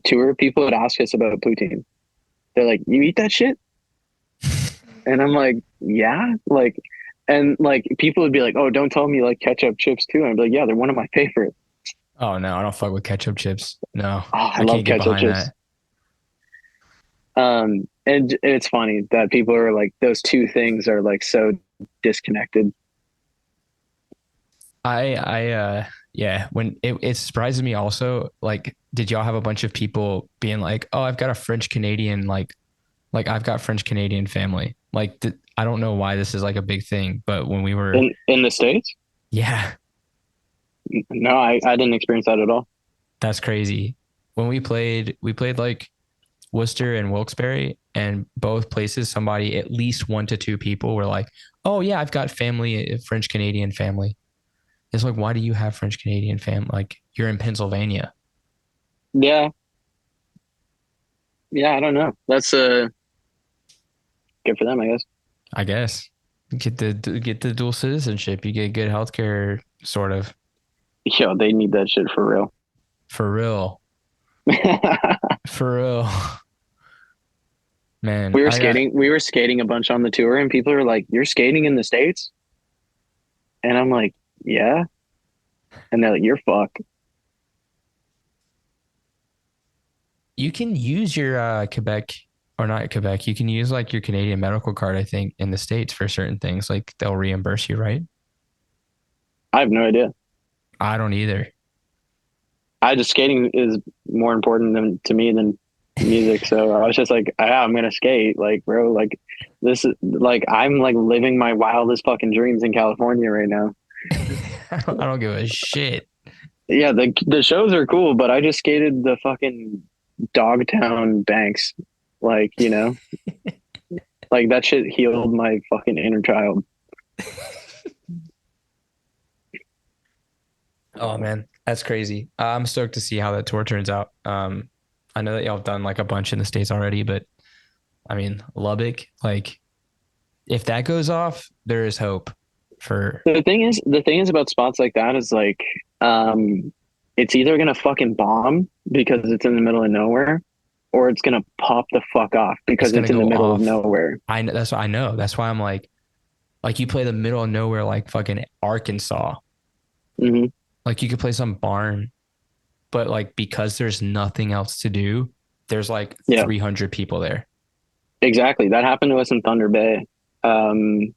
tour, people would ask us about poutine. They're like, "You eat that shit?" And I'm like, "Yeah." Like, and like people would be like, "Oh, don't tell me you like ketchup chips too." And I'd be like, "Yeah, they're one of my favorite." Oh no, I don't fuck with ketchup chips. No, Oh, I I love can't get ketchup behind chips. that. And it's funny that people are like, those two things are like so disconnected. Yeah, when it surprises me also, like, did y'all have a bunch of people being like, oh, I've got a French Canadian, like I've got French Canadian family. Like, I don't know why this is like a big thing, but when we were, In the States? yeah, No, I didn't experience that at all. that's crazy. When we played like Worcester and Wilkes-Barre, and both places, somebody, at least one to two people were like, oh, yeah, I've got family, French Canadian family. It's like, why do you have French Canadian family? Like, you're in Pennsylvania. Yeah, yeah, I don't know. That's good for them, I guess. I guess get the dual citizenship. You get good healthcare, sort of Yo, they need that shit for real. for real, for real. Man, I got. We were skating a bunch on the tour, and people are like, "You're skating in the States?" And I'm like, "Yeah." And they're like, "You're fucked." You can use your Quebec or not Quebec. You can use like your Canadian medical card. I think in the states for certain things, like they'll reimburse you, right? I have no idea. I don't either. I just skating is more important than to me than music. So I was just like, yeah, I'm gonna skate, like, bro, like this is like I'm like living my wildest fucking dreams in California right now. I don't give a shit. Yeah, the shows are cool, but I just skated the fucking Dogtown banks, like like that shit healed my fucking inner child. Oh man, that's crazy. I'm stoked to see how that tour turns out. I know that y'all have done like a bunch in the States already, but I mean, Lubbock, like if that goes off, there is hope for. The thing is about spots like that is like, um, it's either gonna fucking bomb because it's in the middle of nowhere, or it's gonna pop the fuck off It's because gonna it's in the go middle of off. nowhere. I know that's what I know. That's why I'm like you play the middle of nowhere, like fucking Arkansas. Hmm. Like you could play some barn, but like because there's nothing else to do, there's like Yeah, 300 people there. exactly. That happened to us in Thunder Bay. Um,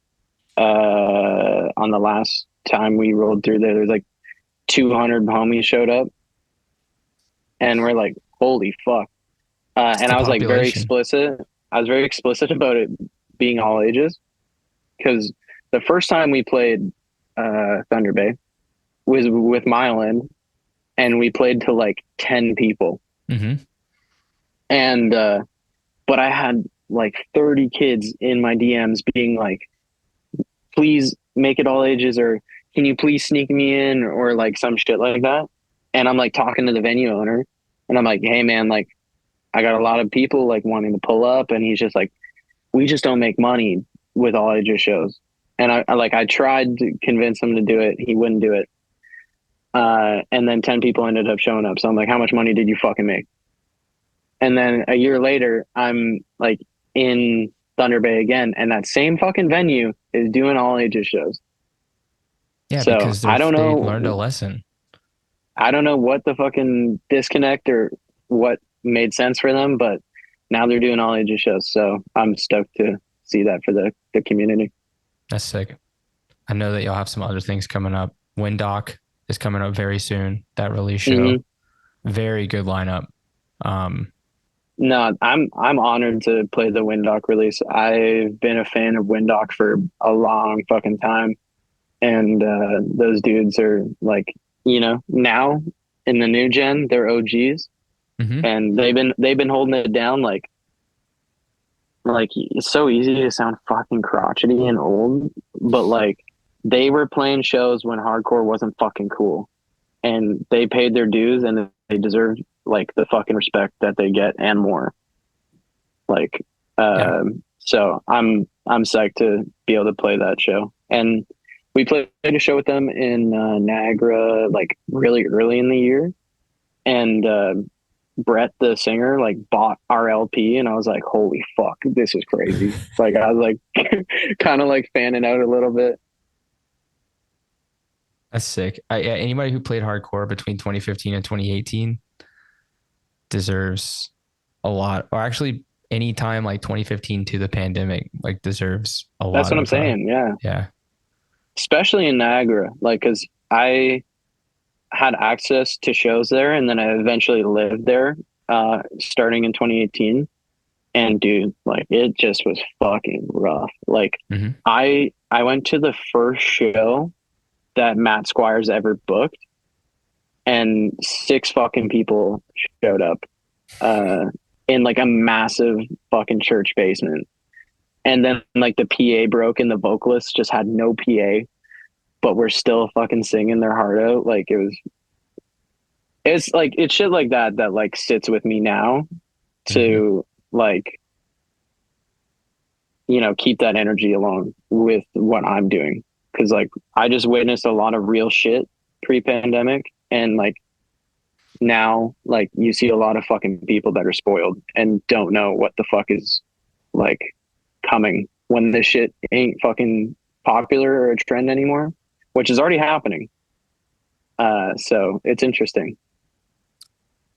on the last time we rolled through there, there's like 200 homies showed up, and we're like, holy fuck. It's And the I was like very population. explicit. I was very explicit about it being all ages because the first time we played Thunder Bay was with Myland, and we played to like 10 people. Mm-hmm. And but I had like 30 kids in my DMs being like, please make it all ages, or can you please sneak me in, or like some shit like that. And I'm like talking to the venue owner, and I'm like, hey man, like I got a lot of people like wanting to pull up, and he's just like, we just don't make money with all ages shows. And I tried to convince him to do it. He wouldn't do it. And then 10 people ended up showing up. So I'm like, how much money did you fucking make? And then a year later, I'm like in Thunder Bay again, and that same fucking venue is doing all ages shows. Yeah, So because they learned a lesson. I don't know what the fucking disconnect or what made sense for them, but now they're doing all ages shows. So I'm stoked to see that for the community. That's sick. I know that y'all have some other things coming up. Windock is coming up very soon. That release show, Hmm. very good lineup. Um, No, I'm honored to play the Windock release. I've been a fan of Windock for a long fucking time, and those dudes are like, now in the new gen, they're OGs, mhm. and they've been holding it down. Like it's so easy to sound fucking crotchety and old, but like they were playing shows when hardcore wasn't fucking cool, and they paid their dues, and they deserve like the fucking respect that they get and more. Like, Yeah, so I'm psyched to be able to play that show. And we played a show with them in Niagara, like really early in the year. And Brett, the singer, like bought our LP, and I was like, "Holy fuck, this is crazy!" Like I was like, kind of like fanning out a little bit. that's sick. Yeah, anybody who played hardcore between 2015 and 2018 deserves a lot, or actually any time like 2015 to the pandemic, like deserves a That's lot what I'm of saying. Yeah, yeah. especially in Niagara, like because I had access to shows there, and then I eventually lived there, starting in 2018. And dude, like it just was fucking rough. Like Mm-hmm. I went to the first show that Matt Squires ever booked, and six fucking people showed up uh in like a massive fucking church basement. And then like the PA broke and the vocalists just had no PA, but we're still fucking singing their heart out. Like it's like it's shit like that that like sits with me now Mm-hmm. to like keep that energy along with what I'm doing. Cause like I just witnessed a lot of real shit pre-pandemic, and like now like you see a lot of fucking people that are spoiled and don't know what the fuck is like coming when this shit ain't fucking popular or a trend anymore, which is already happening. So it's interesting.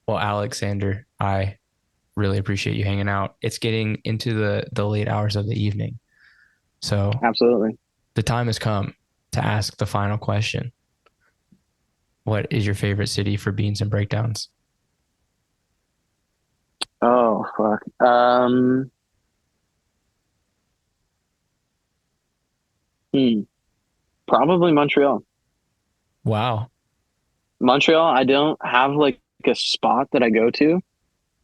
Well, Alexander, I really appreciate you hanging out. It's getting into the late hours of the evening. So Absolutely. the time has come to ask the final question. What is your favorite city for beans and breakdowns? Oh fuck. Hmm, Probably Montreal. Wow. Montreal, I don't have like a spot that I go to,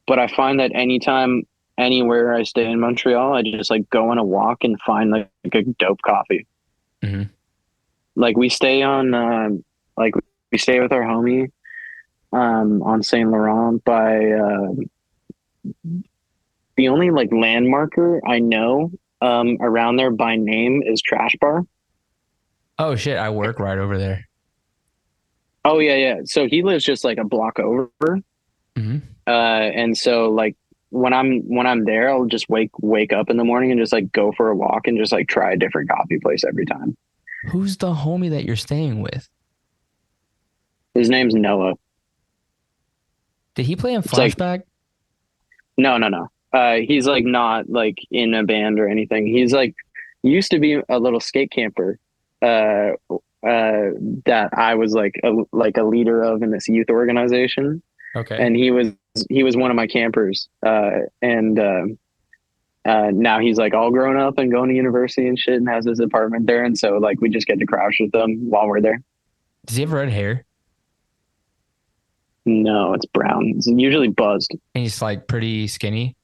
but I find that anytime, anywhere I stay in Montreal, I just like go on a walk and find like a dope coffee. Hmm. Like we stay on, like we stay with our homie, on Saint Laurent by, the only like landmarker I know, around there by name is Trash Bar. Oh shit, I work right over there. Oh yeah, yeah. So he lives just like a block over. Hmm. And so like when I'm there, I'll just wake up in the morning and just like go for a walk and just like try a different coffee place every time. Who's the homie that you're staying with? His name's Noah. Did he play in It's like Flashback? no, no, no. He's like not like in a band or anything. He's like used to be a little skate camper. Uh, that I was like a leader of in this youth organization, Okay. and he was one of my campers. And Now he's like all grown up and going to university and shit and has his apartment there. And so like we just get to crouch with them while we're there. Does he have red hair? No, it's brown. It's usually buzzed. And he's like pretty skinny.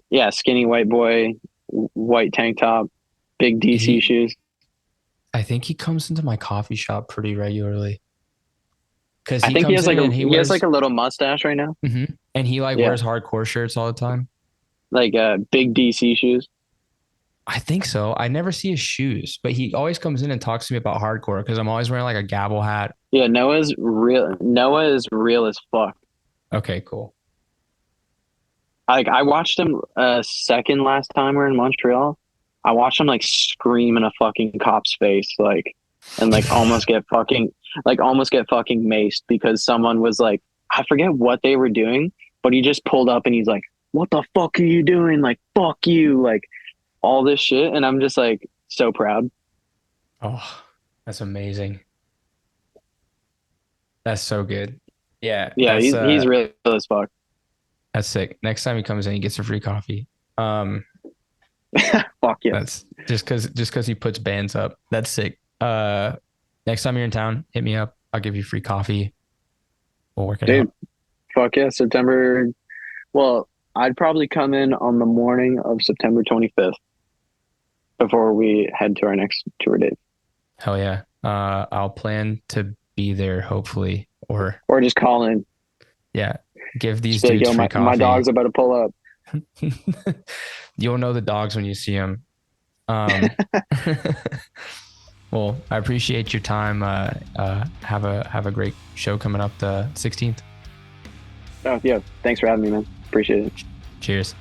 Yeah, skinny white boy, white tank top, big DC He, shoes. I think he comes into my coffee shop pretty regularly because I he think he comes has like in a and he he has like wears, a little mustache right now. and he like Yeah, wears hardcore shirts all the time. like big DC shoes. I think so. I never see his shoes, but he always comes in and talks to me about hardcore because I'm always wearing like a gavel hat. Yeah, Noah's real. Noah is real as fuck. Okay, cool. Like I watched him second last time we were in Montreal. I watched him like scream in a fucking cop's face, and almost get fucking maced because someone was like, I forget what they were doing, but he just pulled up and he's like, "What the fuck are you doing? Like, fuck you!" Like all this shit, and I'm just like so proud. Oh, that's amazing. That's so good. Yeah, Yeah, he's real as fuck. that's sick. Next time he comes in, he gets a free coffee. Um, Fuck yeah, that's just because he puts bands up. That's sick. Next time you're in town, hit me up. I'll give you free coffee. We'll work it dude. out. Fuck yeah, September. Well, I'd probably come in on the morning of September 25th before we head to our next tour date. Hell yeah. I'll plan to be there hopefully, or Or just call in. yeah, give Just these be like, dudes yo, free my coffee. dog's about to pull up. You'll know the dogs when you see them. Um, well, I appreciate your time. Have a great show coming up the 16th. Oh, yeah. Thanks for having me, man. Appreciate it. Cheers.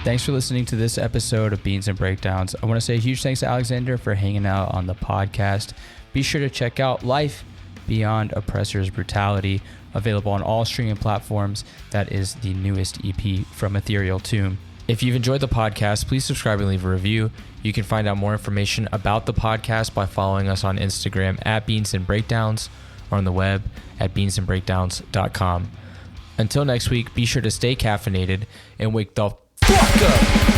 Thanks for listening to this episode of Beans and Breakdowns. I want to say a huge thanks to Alexander for hanging out on the podcast. Be sure to check out Life Beyond Oppressor's Brutality, available on all streaming platforms. That is the newest EP from Ethereal Tomb. If you've enjoyed the podcast, please subscribe and leave a review. You can find out more information about the podcast by following us on Instagram at Beans and Breakdowns or on the web at beansandbreakdowns.com. Until next week, be sure to stay caffeinated and wake the fuck up.